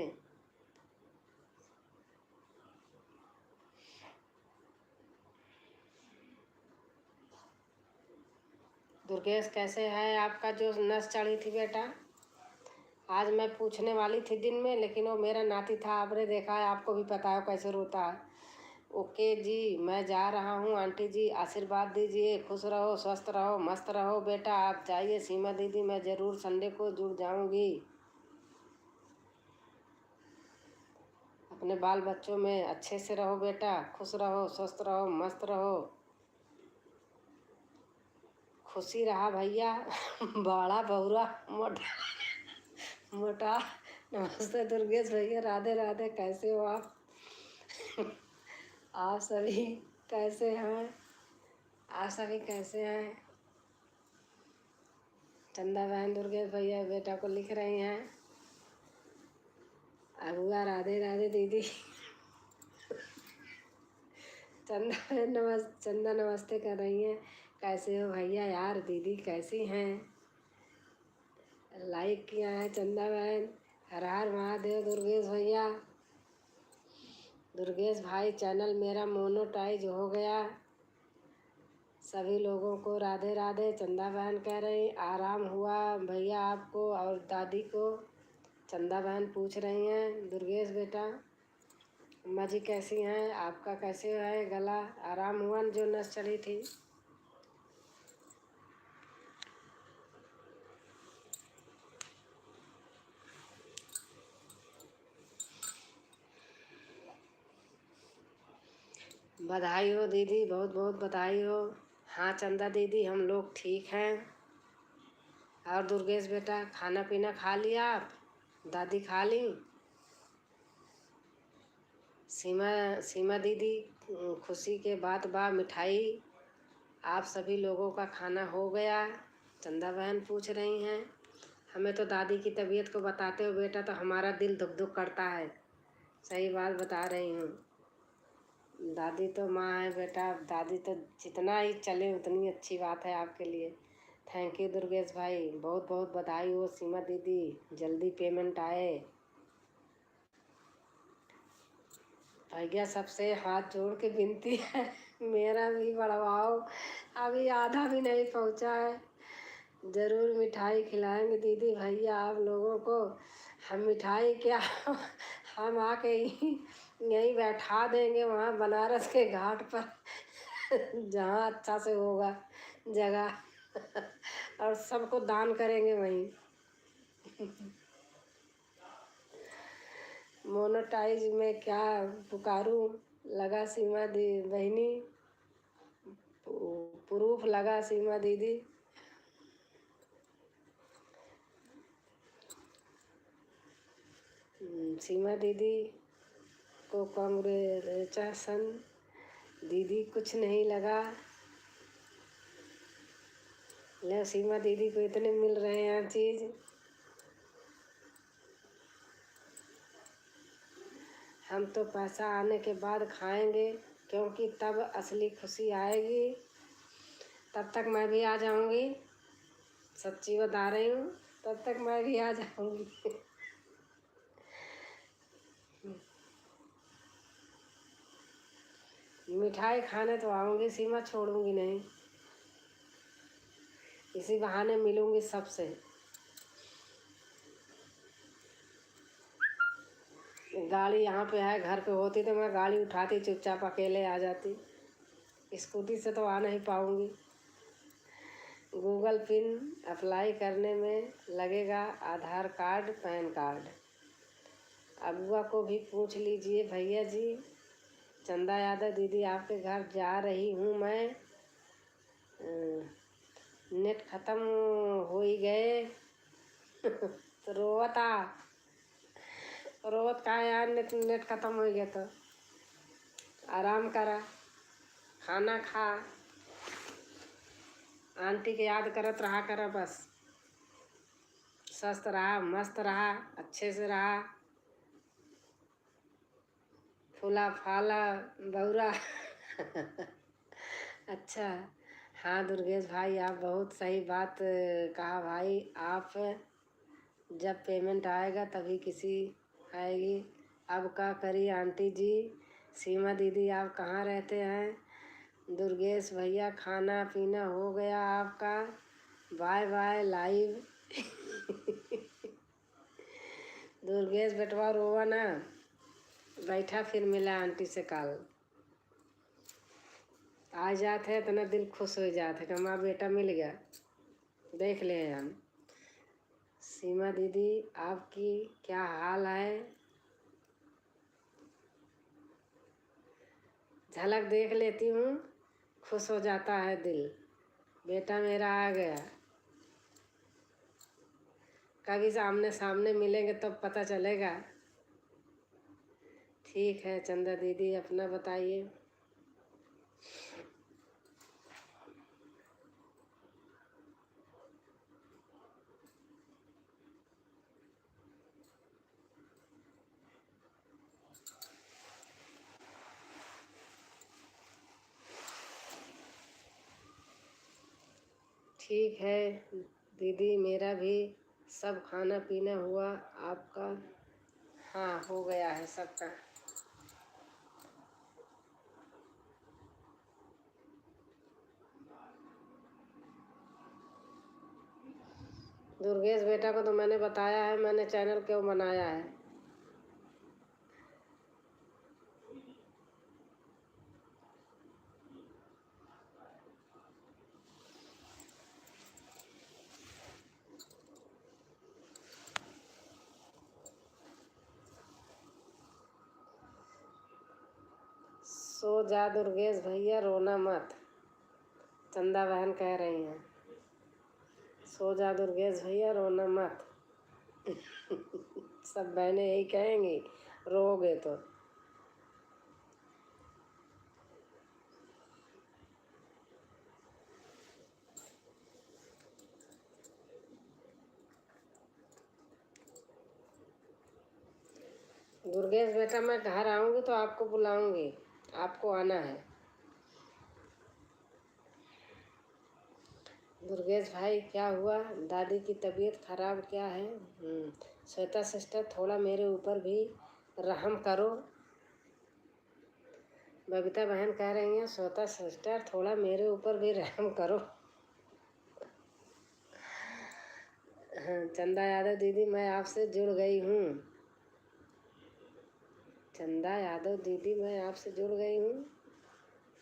दुर्गेश कैसे है? आपका जो नस चढ़ी थी बेटा, आज मैं पूछने वाली थी दिन में, लेकिन वो मेरा नाती था, आपने देखा है, आपको भी पता है कैसे रोता है। ओके जी मैं जा रहा हूँ, आंटी जी आशीर्वाद दीजिए, खुश रहो स्वस्थ रहो मस्त रहो बेटा। आप जाइए सीमा दीदी, मैं ज़रूर संडे को जुड़ जाऊँगी। अपने बाल बच्चों में अच्छे से रहो बेटा, खुश रहो स्वस्थ रहो मस्त रहो। खुशी रहा भैया। बड़ा बहुरा मोटा मोटा। नमस्ते दुर्गेश भैया, राधे राधे, कैसे हो आप? आप सभी कैसे हैं? आप सभी कैसे हैं? चंदा बहन दुर्गेश भैया बेटा को लिख रही हैं, अगुआ राधे राधे दीदी। चंदा नमस्ते कर रही हैं, कैसे हो भैया? यार दीदी कैसी हैं? लाइक किया है चंदा बहन। हर हर महादेव दुर्गेश भैया। दुर्गेश भाई चैनल मेरा मोनोटाइज हो गया। सभी लोगों को राधे राधे। चंदा बहन कह रही आराम हुआ भैया आपको और दादी को? चंदा बहन पूछ रही हैं। दुर्गेश बेटा अम्मा जी कैसी हैं? आपका कैसे है गला? आराम हुआ जो नस चढ़ी थी? बधाई हो दीदी, बहुत बहुत बधाई हो। हाँ चंदा दीदी हम लोग ठीक हैं। और दुर्गेश बेटा खाना पीना खा लिया आप? दादी खा ली? सीमा दीदी खुशी के बात बा मिठाई, आप सभी लोगों का खाना हो गया? चंदा बहन पूछ रही हैं। हमें तो दादी की तबीयत को बताते हो बेटा तो हमारा दिल धुक धुक करता है, सही बात बता रही हूँ। दादी तो माँ है बेटा, दादी तो जितना ही चले उतनी अच्छी बात है आपके लिए। थैंक यू दुर्गेश भाई, बहुत बहुत बधाई हो सीमा दीदी, जल्दी पेमेंट आए। भैया सबसे हाथ जोड़ के विनती है, मेरा भी बढ़वाओ, अभी आधा भी नहीं पहुंचा है। ज़रूर मिठाई खिलाएंगे दीदी भैया आप लोगों को। हम मिठाई क्या हम आके यहीं बैठा देंगे वहाँ बनारस के घाट पर जहाँ अच्छा से होगा जगह और सबको दान करेंगे वहीं। मोनेटाइज में क्या पुकारूं, लगा सीमा दी बहनी, प्रूफ लगा सीमा दीदी। सीमा दीदी को कांग्रेचुलेशन, दीदी कुछ नहीं लगा। ले सीमा दीदी को इतने मिल रहे हैं चीज़। हम तो पैसा आने के बाद खाएंगे क्योंकि तब असली खुशी आएगी। तब तक मैं भी आ जाऊंगी, सच्ची बता रही हूँ, तब तक मैं भी आ जाऊंगी। मिठाई खाने तो आऊंगी सीमा, छोड़ूंगी नहीं। इसी बहाने मिलूंगी सबसे। गाड़ी यहाँ पे है, घर पे होती तो मैं गाड़ी उठाती चुपचाप अकेले आ जाती। स्कूटी से तो आ नहीं पाऊंगी। गूगल पिन अप्लाई करने में लगेगा आधार कार्ड पैन कार्ड। अबुआ को भी पूछ लीजिए भैया जी। चंदा यादव दीदी आपके घर जा रही हूँ मैं, नेट ख़त्म हो ही गए। तो रोवत का यार, नेट ख़त्म हो गया तो आराम करा, खाना खा, आंटी के याद करत रहा करा बस। स्वस्थ रहा, मस्त रहा, अच्छे से रहा, फूला फाला बौरा। अच्छा हाँ दुर्गेश भाई, आप बहुत सही बात कहा भाई। आप जब पेमेंट आएगा तभी किसी आएगी। अब क्या करी आंटी जी। सीमा दीदी आप कहाँ रहते हैं। दुर्गेश भैया खाना पीना हो गया आपका, बाय बाय लाइव। दुर्गेश बेटवा रोवा ना, बैठा फिर मिला आंटी से कल। आ जाते हैं इतना दिल खुश हो जाते है कि हमारा बेटा मिल गया, देख ले हम। सीमा दीदी आपकी क्या हाल है, झलक देख लेती हूँ, खुश हो जाता है दिल, बेटा मेरा आ गया। कभी सामने सामने मिलेंगे तब तो पता चलेगा। ठीक है चंदा दीदी, अपना बताइए। ठीक है दीदी, मेरा भी सब खाना पीना हुआ, आपका। हाँ हो गया है सबका। दुर्गेश बेटा को तो मैंने बताया है, मैंने चैनल क्यों बनाया है। सो जा दुर्गेश भैया, रोना मत, चंदा बहन कह रही हैं। सो जा दुर्गेश भैया, रोना मत। सब बहनें यही कहेंगी, रोओगे तो। दुर्गेश बेटा मैं घर आऊँगी तो आपको बुलाऊँगी, आपको आना है। दुर्गेश भाई क्या हुआ, दादी की तबीयत खराब क्या है। श्वेता सिस्टर थोड़ा मेरे ऊपर भी रहम करो। बबीता बहन कह रही हैं श्वेता सिस्टर थोड़ा मेरे ऊपर भी रहम करो। हाँ, चंदा यादव दीदी मैं आपसे जुड़ गई हूँ। चंदा यादव दीदी मैं आपसे जुड़ गई हूँ।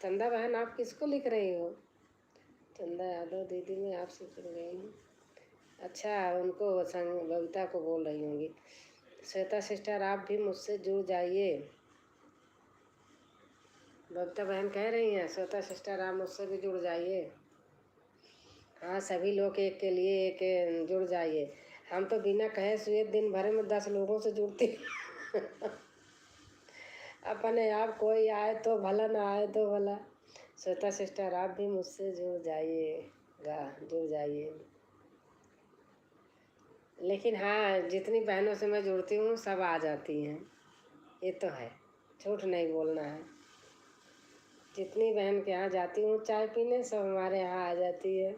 चंदा बहन आप किसको लिख रही हो? चंदा यादव दीदी मैं आपसे जुड़ गई हूँ। अच्छा, उनको बबीता को बोल रही होंगी। श्वेता सिस्टर आप भी मुझसे जुड़ जाइए। बबीता बहन कह रही हैं श्वेता सिस्टर आप मुझसे भी जुड़ जाइए। हाँ, सभी लोग एक के लिए एक जुड़ जाइए। हम तो बिना कहे सुए दिन भर में 10 लोगों से जुड़ती अपने आप कोई आए तो भला, ना आए तो भला। श्वेता सिस्टर आप भी मुझसे जुड़ जाइएगा, जुड़ जाइए। लेकिन हाँ, जितनी बहनों से मैं जुड़ती हूँ सब आ जाती हैं, ये तो है, झूठ नहीं बोलना है। जितनी बहन के यहाँ जाती हूँ चाय पीने सब हमारे यहाँ आ जाती है।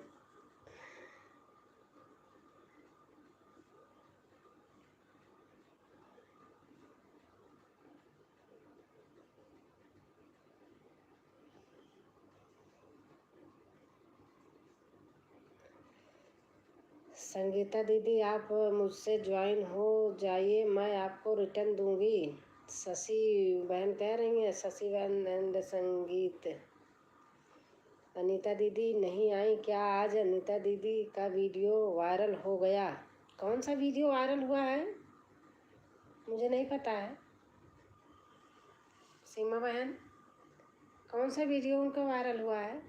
संगीता दीदी आप मुझसे ज्वाइन हो जाइए, मैं आपको रिटर्न दूंगी। शशि बहन कह रही हैं, शशि बहन एंड संगीत। अनीता दीदी नहीं आई क्या आज? अनीता दीदी का वीडियो वायरल हो गया। कौन सा वीडियो वायरल हुआ है? मुझे नहीं पता है। सीमा बहन कौन सा वीडियो उनका वायरल हुआ है?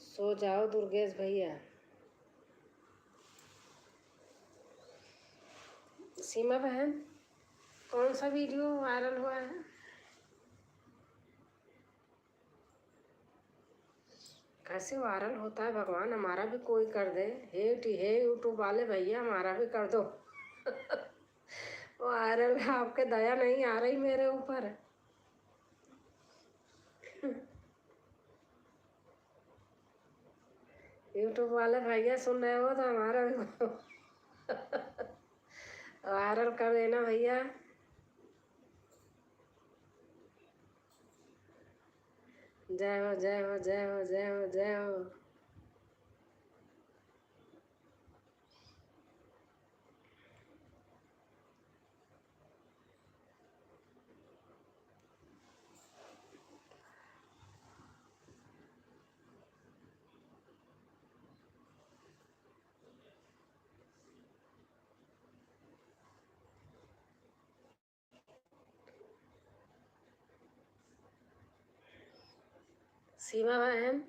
सो जाओ दुर्गेश भैया। सीमा बहन कौन सा वीडियो वायरल हुआ है? कैसे वायरल होता है भगवान, हमारा भी कोई कर दे। हे यूट्यूब वाले भैया हमारा भी कर दो वायरल। आपके दया नहीं आ रही मेरे ऊपर यूट्यूब वाले भैया सुन रहे हो तो हमारा भी वायरल कर देना भैया। जय हो जय हो जय हो जय हो जय हो। सीमा बहन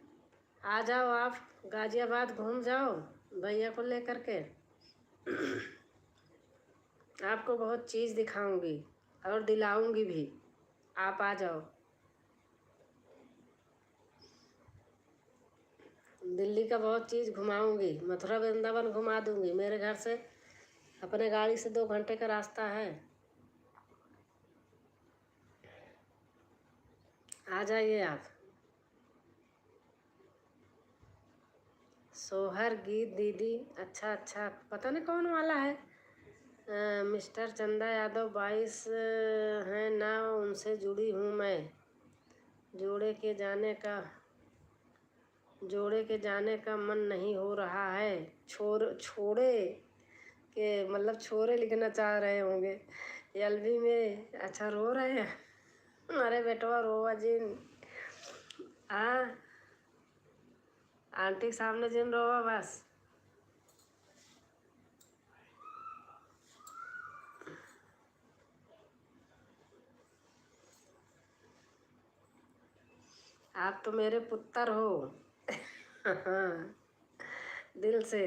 आ जाओ, आप गाजियाबाद घूम जाओ भैया को लेकर के आपको बहुत चीज़ दिखाऊंगी और दिलाऊंगी भी, आप आ जाओ। दिल्ली का बहुत चीज़ घुमाऊंगी, मथुरा वृंदावन घुमा दूंगी। मेरे घर से अपने गाड़ी से 2 घंटे का रास्ता है, आ जाइए आप। सोहर गीत दीदी अच्छा अच्छा, पता नहीं कौन वाला है। मिस्टर चंदा यादव 22 हैं ना, उनसे जुड़ी हूँ मैं। जोड़े के जाने का मन नहीं हो रहा है। छोड़े के मतलब छोरे लिखना चाह रहे होंगे एलबी में। अच्छा रो रहे हैं अरे बेटवा रो जिन। हाँ, आंटी के सामने जिन रो बस। आप तो मेरे पुत्र हो हाँ, दिल से।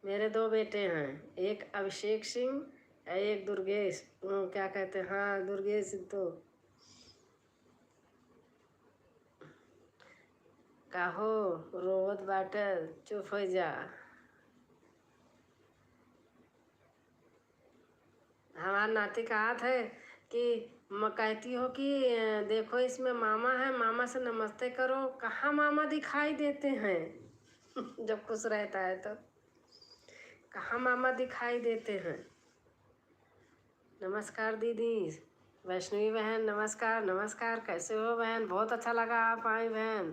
मेरे 2 बेटे हैं, एक अभिषेक सिंह और एक दुर्गेश। क्या कहते हैं, हाँ दुर्गेश। तो काहो रोवत बाटल, चुप हो जा। हमारा नाती कहा थे कि मैं कहती हो कि देखो इसमें मामा है, मामा से नमस्ते करो। कहाँ मामा दिखाई देते हैं जब खुश रहता है तो कहाँ मामा दिखाई देते हैं। नमस्कार दीदी, वैष्णवी बहन नमस्कार। नमस्कार, कैसे हो बहन? बहुत अच्छा लगा आप आई बहन।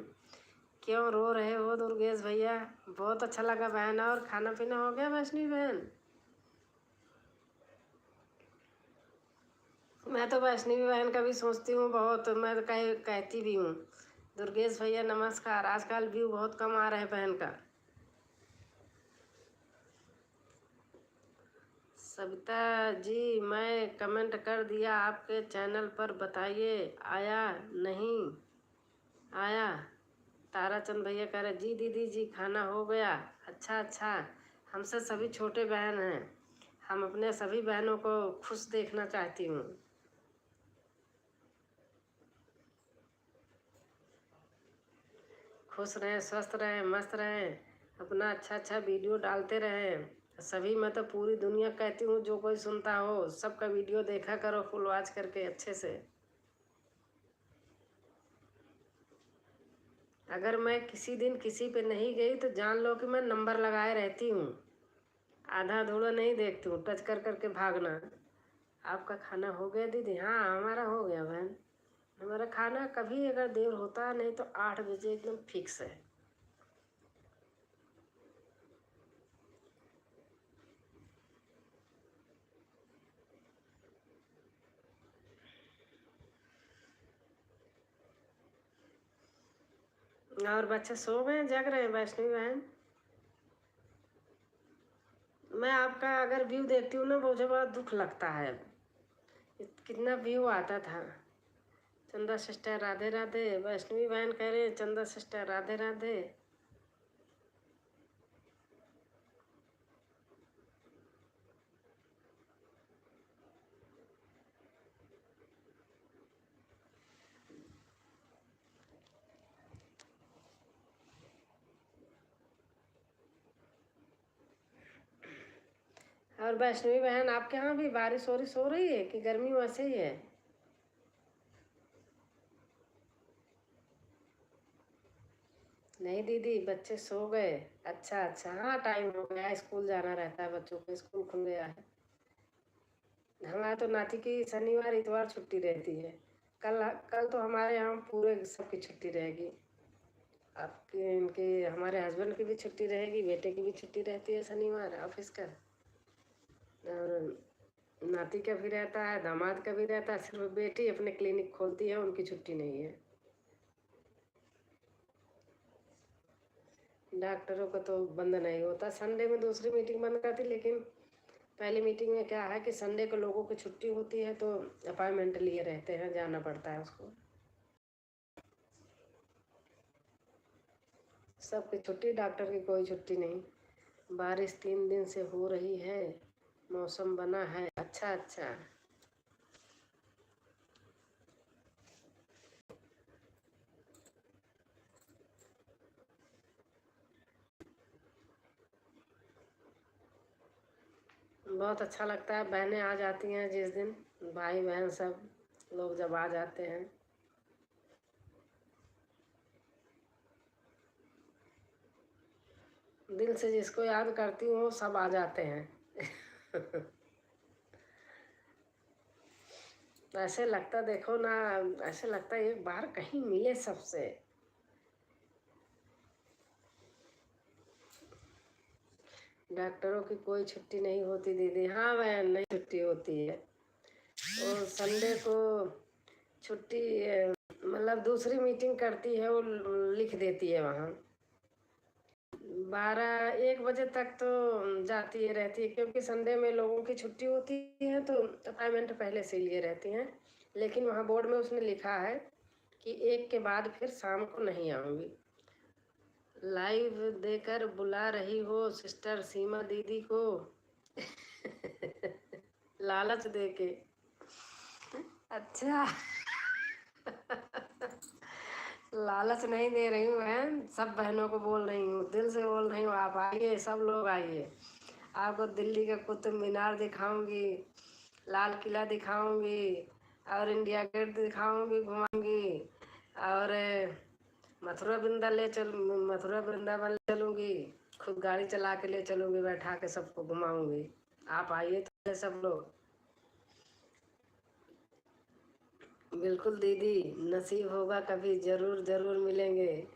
क्यों रो रहे हो दुर्गेश भैया? बहुत अच्छा लगा बहन। और खाना पीना हो गया वैष्णवी बहन? मैं तो वैष्णवी बहन का भी सोचती हूँ बहुत, मैं तो कहती भी हूँ। दुर्गेश भैया नमस्कार। आजकल व्यू बहुत कम आ रहे हैं बहन का। सविता जी, मैं कमेंट कर दिया आपके चैनल पर, बताइए आया नहीं आया? ताराचंद भैया कह रहे जी दीदी जी खाना हो गया। अच्छा अच्छा, हमसे सभी छोटे बहन हैं, हम अपने सभी बहनों को खुश देखना चाहती हूँ। खुश रहें, स्वस्थ रहें, मस्त रहें, अपना अच्छा अच्छा वीडियो डालते रहें। सभी, मैं तो पूरी दुनिया कहती हूँ जो कोई सुनता हो सबका वीडियो देखा करो फुल वॉच करके अच्छे से। अगर मैं किसी दिन किसी पे नहीं गई तो जान लो कि मैं नंबर लगाए रहती हूँ, आधा अधूरा नहीं देखती हूँ, टच कर करके भागना। आपका खाना हो गया दीदी? हाँ हमारा हो गया बहन। हमारा खाना कभी अगर देर होता नहीं तो 8 बजे एकदम फिक्स है। और बच्चे सो गए, जग रहे हैं वैष्णवी बहन? मैं आपका अगर व्यू देखती हूँ ना मुझे बड़ा दुख लगता है। कितना व्यू आता था। चंदा सिस्टर राधे राधे। वैष्णवी बहन कह रहे हैं चंदा सिस्टर राधे राधे। और वैष्णवी बहन आपके यहाँ भी बारिश हो रही है कि गर्मी वैसे ही है? नहीं दीदी, बच्चे सो गए। अच्छा अच्छा, हाँ टाइम हो गया, स्कूल जाना रहता है बच्चों को, स्कूल खुल गया है। हमारे तो नाती की शनिवार इतवार छुट्टी रहती है। कल कल तो हमारे यहाँ पूरे सबकी छुट्टी रहेगी। आपके इनके हमारे हस्बैंड की भी छुट्टी रहेगी, बेटे की भी छुट्टी रहती है शनिवार ऑफिस का, और नाती का भी रहता है, दामाद का भी रहता है। सिर्फ बेटी अपने क्लिनिक खोलती है, उनकी छुट्टी नहीं है। डॉक्टरों का तो बंद नहीं होता। संडे में दूसरी मीटिंग बंद करती, लेकिन पहली मीटिंग में क्या है कि संडे को लोगों की छुट्टी होती है तो अपॉइंटमेंट लिए रहते हैं, जाना पड़ता है उसको। सबकी छुट्टी, डॉक्टर की कोई छुट्टी नहीं। बारिश 3 दिन से हो रही है, मौसम बना है। अच्छा अच्छा, बहुत अच्छा लगता है। बहनें आ जाती हैं जिस दिन, भाई बहन सब लोग जब आ जाते हैं। दिल से जिसको याद करती हूँ सब आ जाते हैं ऐसे लगता देखो ना, ऐसे लगता है एक बार कहीं मिले सबसे। डॉक्टरों की कोई छुट्टी नहीं होती दीदी। हाँ बहन, नहीं छुट्टी होती है। और संडे को छुट्टी मतलब दूसरी मीटिंग करती है, वो लिख देती है वहाँ। 12-1 बजे तक तो जाती है रहती है, क्योंकि संडे में लोगों की छुट्टी होती है तो अपॉइंटमेंट पहले से लिए रहती हैं। लेकिन वहाँ बोर्ड में उसने लिखा है कि 1 के बाद फिर शाम को नहीं आऊँगी। लाइव देकर बुला रही हो सिस्टर सीमा दीदी को लालच देके? अच्छा लालच नहीं दे रही हूँ बहन, सब बहनों को बोल रही हूँ, दिल से बोल रही हूँ। आप आइए, सब लोग आइए। आपको दिल्ली का कुतुब मीनार दिखाऊंगी, लाल किला दिखाऊंगी, और इंडिया गेट दिखाऊंगी, घुमाऊंगी। और मथुरा मथुरा वृंदावन ले चलूंगी। खुद गाड़ी चला के ले चलूंगी, बैठा के सबको घुमाऊंगी। आप आइए तो सब लोग। बिल्कुल दीदी, नसीब होगा कभी जरूर जरूर मिलेंगे।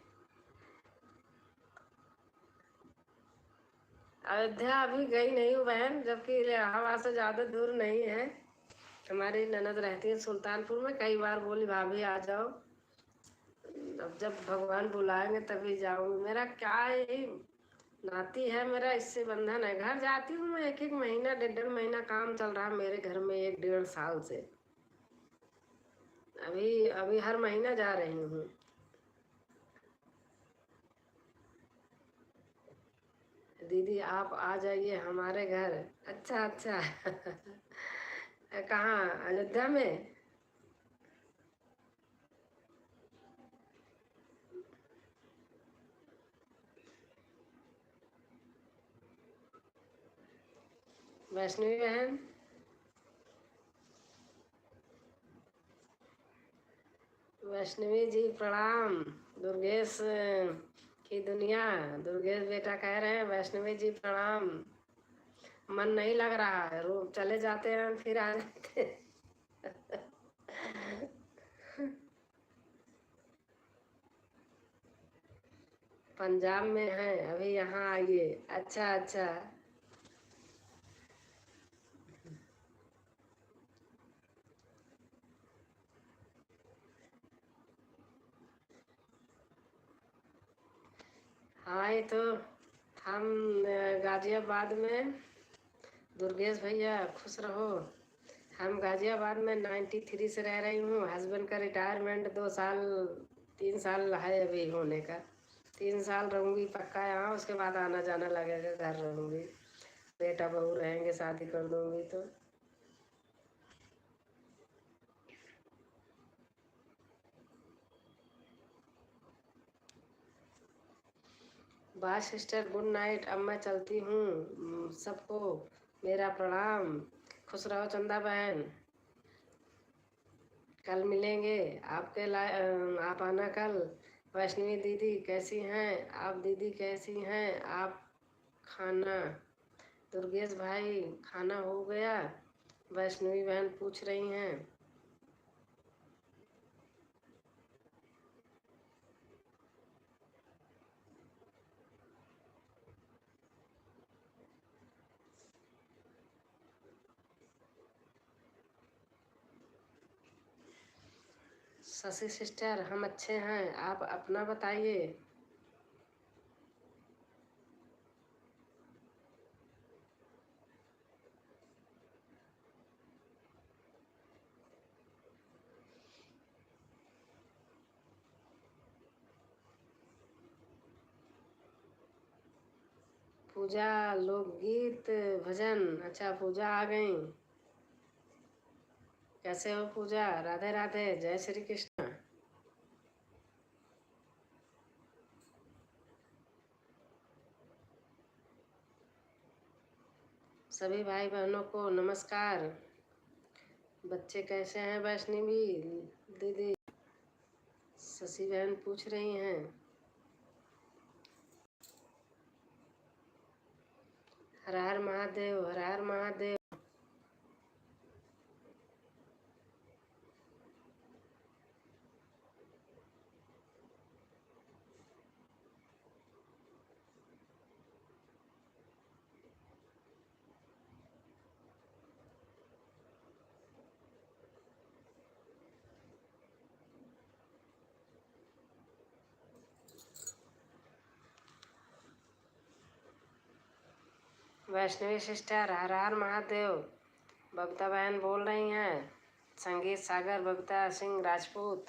अयोध्या अभी गई नहीं हूँ बहन, जबकि इलाहाबाद से ज़्यादा दूर नहीं है। हमारी ननद रहती है सुल्तानपुर में, कई बार बोली भाभी आ जाओ। अब जब भगवान बुलाएंगे तभी जाऊंगी। मेरा क्या है, नाती है मेरा, इससे बंधन है। घर जाती हूँ मैं एक एक महीना, डेढ़ डेढ़ महीना। काम चल रहा है मेरे घर में 1 डेढ़ साल से। अभी अभी हर महीना जा रही हूँ। दीदी आप आ जाइए हमारे घर। अच्छा अच्छा। कहाँ, अयोध्या में? वैष्णवी बहन, वैष्णवी जी प्रणाम। दुर्गेश की दुनिया, दुर्गेश बेटा कह रहे हैं वैष्णवी जी प्रणाम। मन नहीं लग रहा है, रोज चले जाते हैं फिर आ जाते हैं। पंजाब में है अभी, यहाँ आइए। अच्छा अच्छा। हाँ ये तो हम गाजियाबाद में, दुर्गेश भैया खुश रहो। हम गाजियाबाद में 93 से रह रही हूँ। हस्बैंड का रिटायरमेंट 2 साल 3 साल है अभी होने का। 3 साल रहूँगी पक्का यहाँ, उसके बाद आना जाना लगेगा, घर रहूँगी। बेटा बहू रहेंगे, शादी कर दूँगी तो। Bye sister, good night. अब मैं चलती हूँ। सबको मेरा प्रणाम। खुश रहो चंदा बहन। कल मिलेंगे। आप आना कल। वैष्णवी दीदी कैसी हैं आप? दीदी कैसी हैं आप? खाना, दुर्गेश भाई खाना हो गया? वैष्णवी बहन पूछ रही हैं। शशि सिस्टर हम अच्छे हैं, आप अपना बताइए। पूजा, लोकगीत, भजन। अच्छा पूजा आ गई। कैसे हो पूजा? राधे राधे, जय श्री कृष्ण। सभी भाई बहनों को नमस्कार। बच्चे कैसे हैं वैष्णवी दीदी? शशि बहन पूछ रही हैं। हर हर महादेव, हर हर महादेव। वैष्णवी सिस्टर हर हर महादेव। बबीता बहन बोल रही हैं। संगीत सागर बबीता सिंह राजपूत।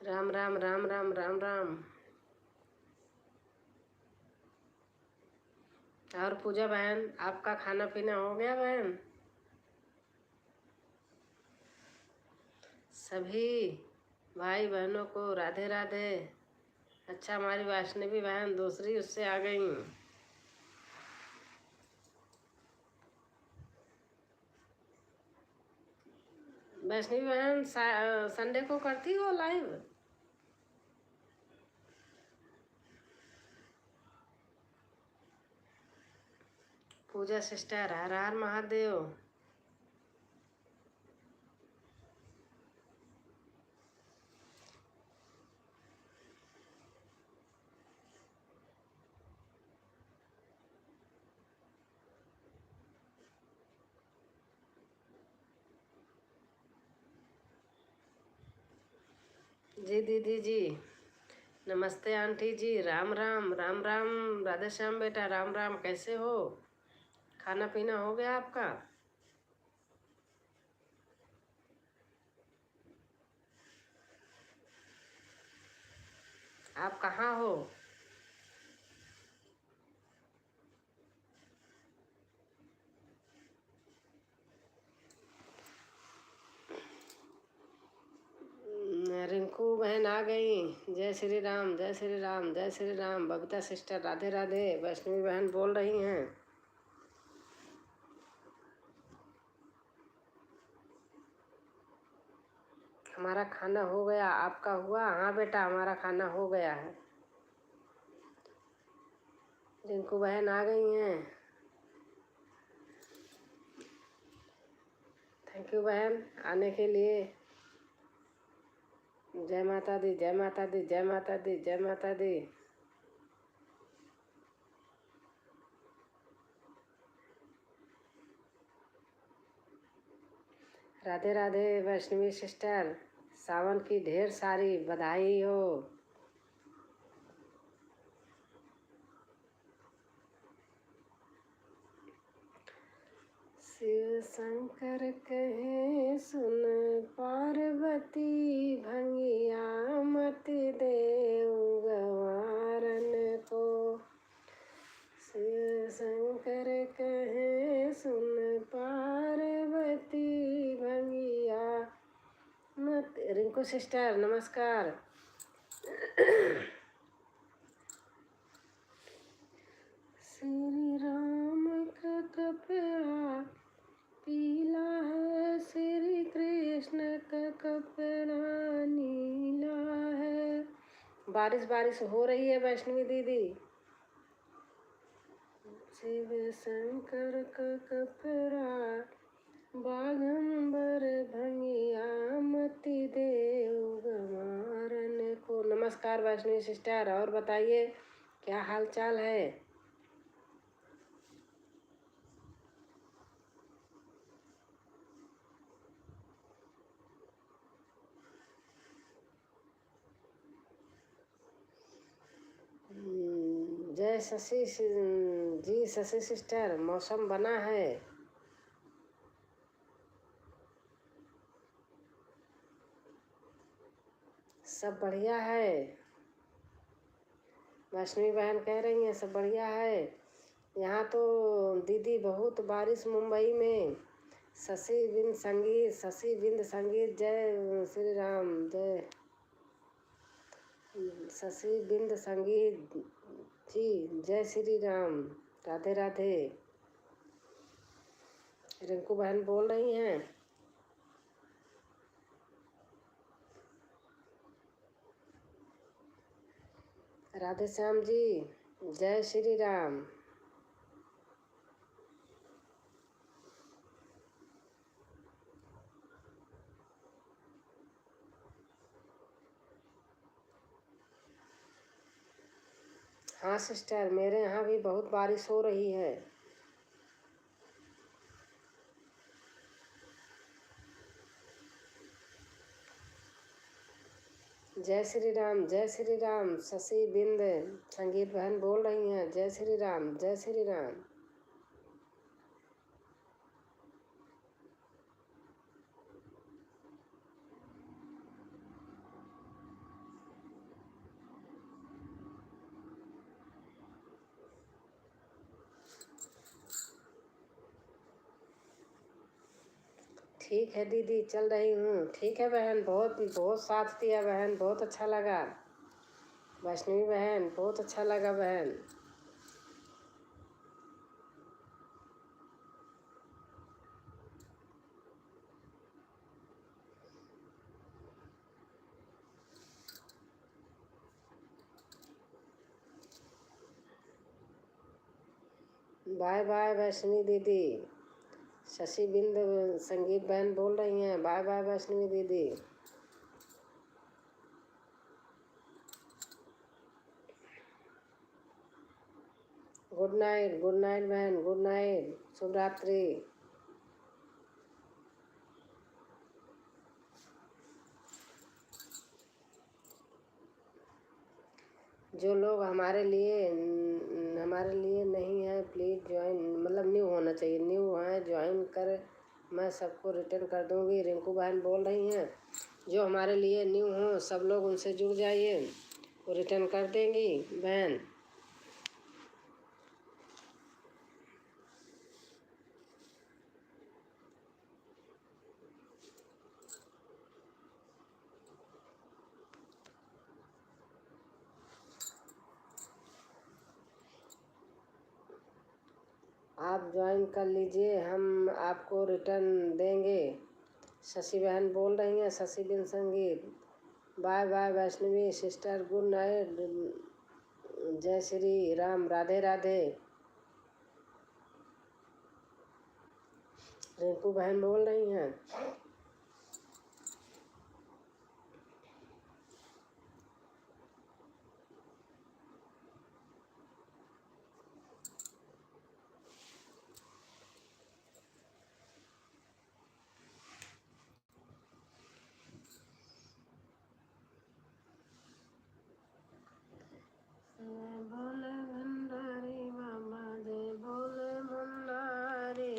राम राम राम राम राम राम। और पूजा बहन, आपका खाना पीना हो गया बहन? सभी भाई बहनों को राधे राधे। अच्छा, हमारी वैष्णवी बहन दूसरी उससे आ गई। वैष्णवी बहन संडे को करती हो लाइव? पूजा सिस्टर, हर हर महादेव। जी दीदी जी, नमस्ते आंटी जी, राम राम राम राम। राधे श्याम बेटा, राम राम, कैसे हो? खाना पीना हो गया आपका? आप कहाँ हो? रिंकू बहन आ गई। जय श्री राम जय श्री राम जय श्री राम। बबीता सिस्टर राधे राधे। वैष्णवी बहन बोल रही हैं। हमारा खाना हो गया, आपका हुआ? हाँ बेटा, हमारा खाना हो गया है। रिंकू बहन आ गई हैं। थैंक यू बहन आने के लिए। जय माता दी जय माता दी जय माता दी जय माता दी। राधे राधे वैष्णवी सिस्टर, सावन की ढेर सारी बधाई हो। शिव शंकर कहे सुन पार्वती, भंगिया मत देऊ गवारन को। शिव शंकर कहे सुन पार्वती, भंगिया मत। रिंकू सिस्टर नमस्कार। श्री राम का कपड़ा पीला है, श्री कृष्ण का कपड़ा नीला है। बारिश बारिश हो रही है वैष्णवी दीदी। शिव शंकर का कपड़ा बागंबर, भंगिया मति देव गमारन को। नमस्कार वैष्णवी सिस्टर, और बताइए क्या हाल चाल है? जय शशि जी, शशि सिस्टर, मौसम बना है। सब बढ़िया है। वैष्णवी बहन कह रही हैं सब बढ़िया है। यहाँ तो दीदी बहुत बारिश मुंबई में। शशि बिंद संगीत, जय श्री राम जय। शशि बिंद संगीत जी, जय श्री राम, राधे राधे। रिंकू बहन बोल रही हैं। राधे श्याम जी, जय श्री राम। हाँ सिस्टर, मेरे यहाँ भी बहुत बारिश हो रही है। जय श्री राम जय श्री राम। शशि बिंद संगीत बहन बोल रही हैं, जय श्री राम जय श्री राम। ठीक है दीदी, चल रही हूँ। ठीक है बहन, बहुत बहुत साथ दिया बहन, बहुत अच्छा लगा। वैष्णवी बहन, बहुत अच्छा लगा बहन। बाय बाय वैष्णवी दीदी। शशि बिंद संगीत बहन बोल रही हैं, बाय बाय वैष्णवी दीदी। गुड नाइट बहन, गुड नाइट, शुभ रात्रि। जो लोग हमारे लिए नहीं है प्लीज़ ज्वाइन, मतलब न्यू होना चाहिए, न्यू है ज्वाइन कर, मैं सबको रिटर्न कर दूंगी। रिंकू बहन बोल रही हैं जो हमारे लिए न्यू हो सब लोग उनसे जुड़ जाइए, वो रिटर्न कर देंगी बहन। आप ज्वाइन कर लीजिए, हम आपको रिटर्न देंगे। शशि बहन बोल रही हैं, शशि बिन संगीत। Bye bye Vaishnavi sister, good night, जय श्री राम, राधे राधे। रिंकू बहन बोल रही हैं। भोले भंडारी बाबा, जय भोले भंडारी,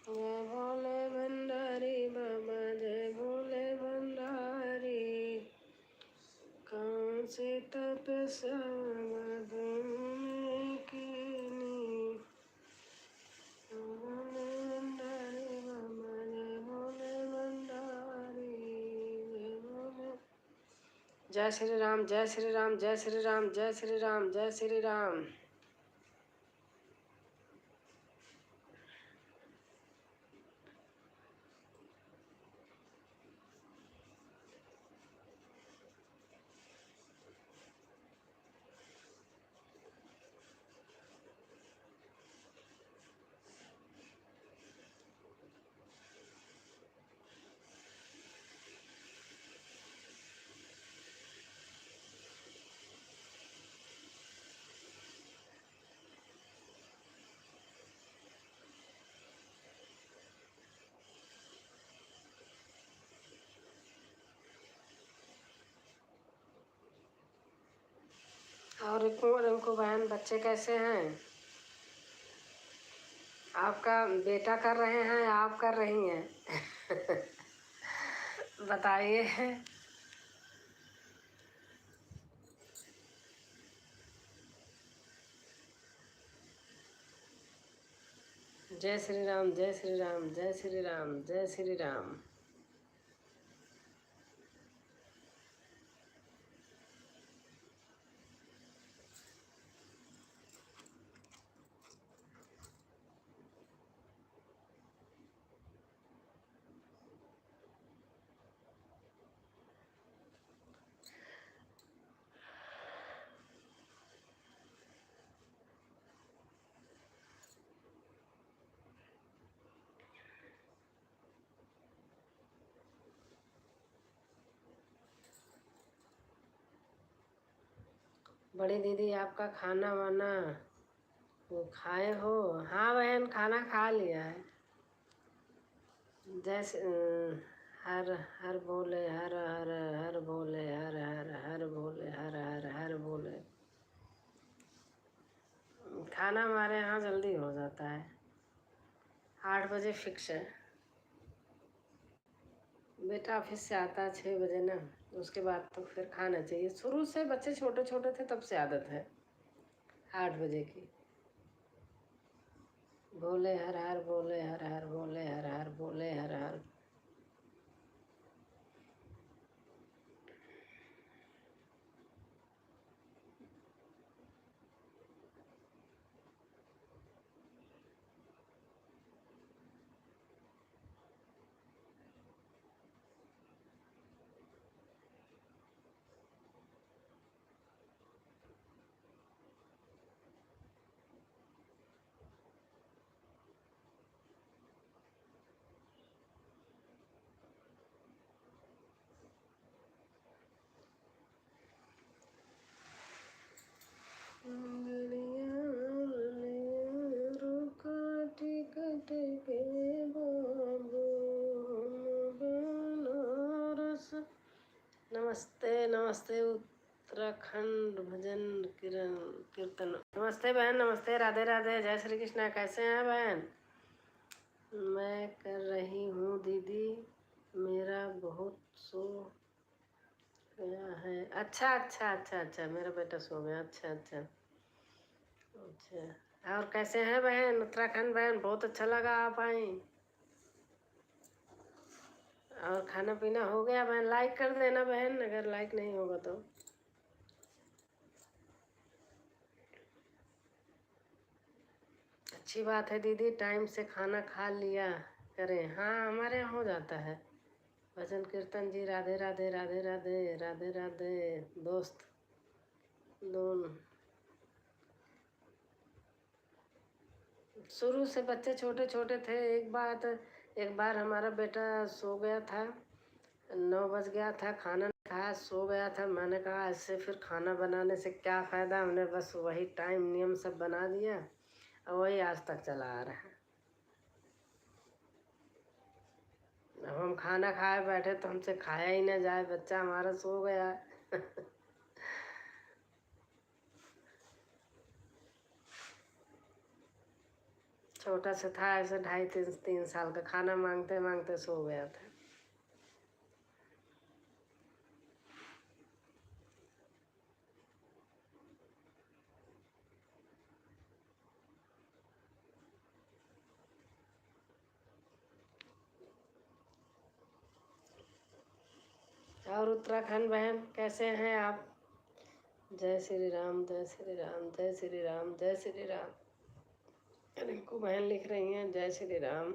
जय भोले भंडारी बाबा, जय भोले भंडारी। कौन से तपस्या में कीनी, भोले भंडारी बाबा, जय भोले भंडारी, जय भोले। जय श्री राम, जय श्री राम, जय श्री राम, जय श्री राम, जय श्री राम। और रिंकू बहन, बच्चे कैसे हैं? आपका बेटा कर रहे हैं या आप कर रही हैं? बताइए। जय श्री राम, जय श्री राम, जय श्री राम, जय श्री राम। बड़ी दीदी, आपका खाना वाना वो खाए हो? हाँ बहन, खाना खा लिया है। जैसे हर हर बोले, हर हर हर बोले, हर हर हर बोले, हर हर हर बोले। खाना हमारे यहाँ जल्दी हो जाता है, 8 बजे फिक्स है। बेटा ऑफिस से आता है 6 बजे ना, उसके बाद तो फिर खाना चाहिए। शुरू से बच्चे छोटे छोटे थे तब से आदत है 8 बजे की। बोले हर हर, बोले हर हर, बोले हर हर, बोले हर हर। नमस्ते नमस्ते उत्तराखंड भजन कीर्तन। नमस्ते बहन, नमस्ते, राधे राधे, जय श्री कृष्णा। कैसे हैं बहन? मैं कर रही हूँ दीदी, मेरा बहुत सो गया है। अच्छा अच्छा अच्छा अच्छा, मेरा बेटा सो गया। अच्छा अच्छा अच्छा। और कैसे हैं बहन? उत्तराखंड बहन, बहुत अच्छा लगा आप आई। और खाना पीना हो गया बहन? लाइक कर देना बहन, अगर लाइक नहीं होगा तो। अच्छी बात है दीदी, टाइम से खाना खा लिया करें। हाँ, हमारे यहाँ हो जाता है भजन कीर्तन जी। राधे राधे, राधे राधे, राधे राधे दोस्त दोनों। शुरू से बच्चे छोटे छोटे थे। एक बार हमारा बेटा सो गया था, 9 बज गया था, खाना नहीं खाया, सो गया था। मैंने कहा ऐसे फिर खाना बनाने से क्या फ़ायदा, हमने बस वही टाइम नियम सब बना दिया और वही आज तक चला आ रहा है। अब हम खाना खाए बैठे तो हमसे खाया ही ना जाए, बच्चा हमारा सो गया। छोटा सा था, ऐसे 2.5-3 साल का, खाना मांगते मांगते सो गया था। और उत्तराखंड बहन कैसे हैं आप? जय श्री राम, जय श्री राम, जय श्री राम, जय श्री राम। रिंकू बहन लिख रही हैं जय श्री राम।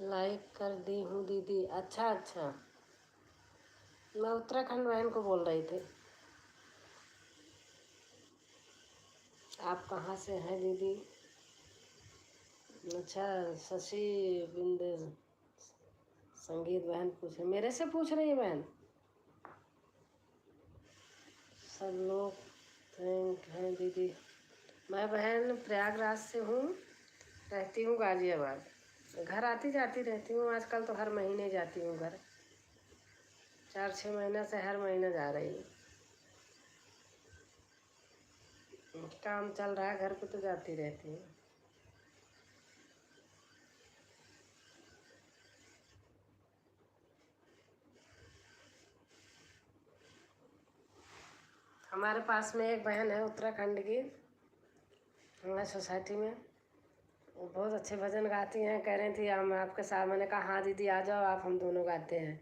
लाइक कर दी हूँ दीदी। अच्छा अच्छा, मैं उत्तराखंड बहन को बोल रही थी। आप कहाँ से हैं दीदी? अच्छा, शशि बिंदे संगीत बहन पूछे, मेरे से पूछ रही है बहन। सब लोग थैंक हैं दीदी। मैं बहन प्रयागराज से हूँ, रहती हूँ गाजियाबाद। घर आती जाती रहती हूँ, आजकल तो हर महीने जाती हूँ घर। 4-6 महीना से हर महीने जा रही हूँ। काम चल रहा है घर पे तो जाती रहती हूँ। हमारे पास में एक बहन है उत्तराखंड की, हमारे सोसाइटी में। वो बहुत अच्छे भजन गाती हैं। कह रही थी हम आपके साथ। मैंने कहा हाँ दीदी आ जाओ आप, हम दोनों गाते हैं।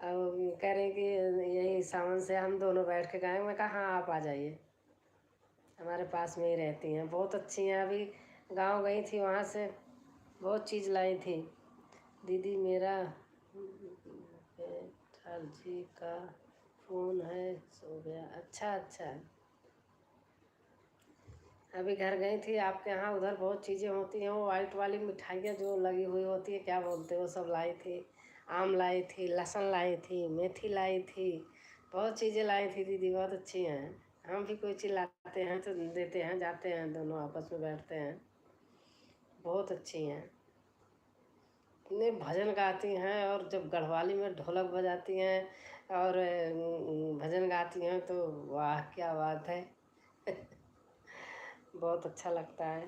अब कह रही कि यही सावन से हम दोनों बैठ के गाएंगे। मैं कहा हाँ आप आ जाइए, हमारे पास में ही रहती हैं, बहुत अच्छी हैं। अभी गांव गई थी, वहाँ से बहुत चीज़ लाई थी। दीदी मेरा लाल जी का फ़ोन है, सो गया। अच्छा अच्छा, अभी घर गई थी आपके यहाँ, उधर बहुत चीज़ें होती हैं, वो वाइट वाली मिठाइयाँ जो लगी हुई होती है, क्या बोलते हैं, वो सब लाई थी। आम लाई थी, लहसुन लाई थी, मेथी लाई थी, बहुत चीज़ें लाई थी दीदी, बहुत अच्छी हैं। हम भी कोई चीज़ लाते हैं तो देते हैं, जाते हैं, दोनों आपस में बैठते हैं, बहुत अच्छी हैं। इतने भजन गाती हैं, और जब गढ़वाली में ढोलक बजाती हैं और भजन गाती हैं तो वाह क्या बात है। बहुत अच्छा लगता है।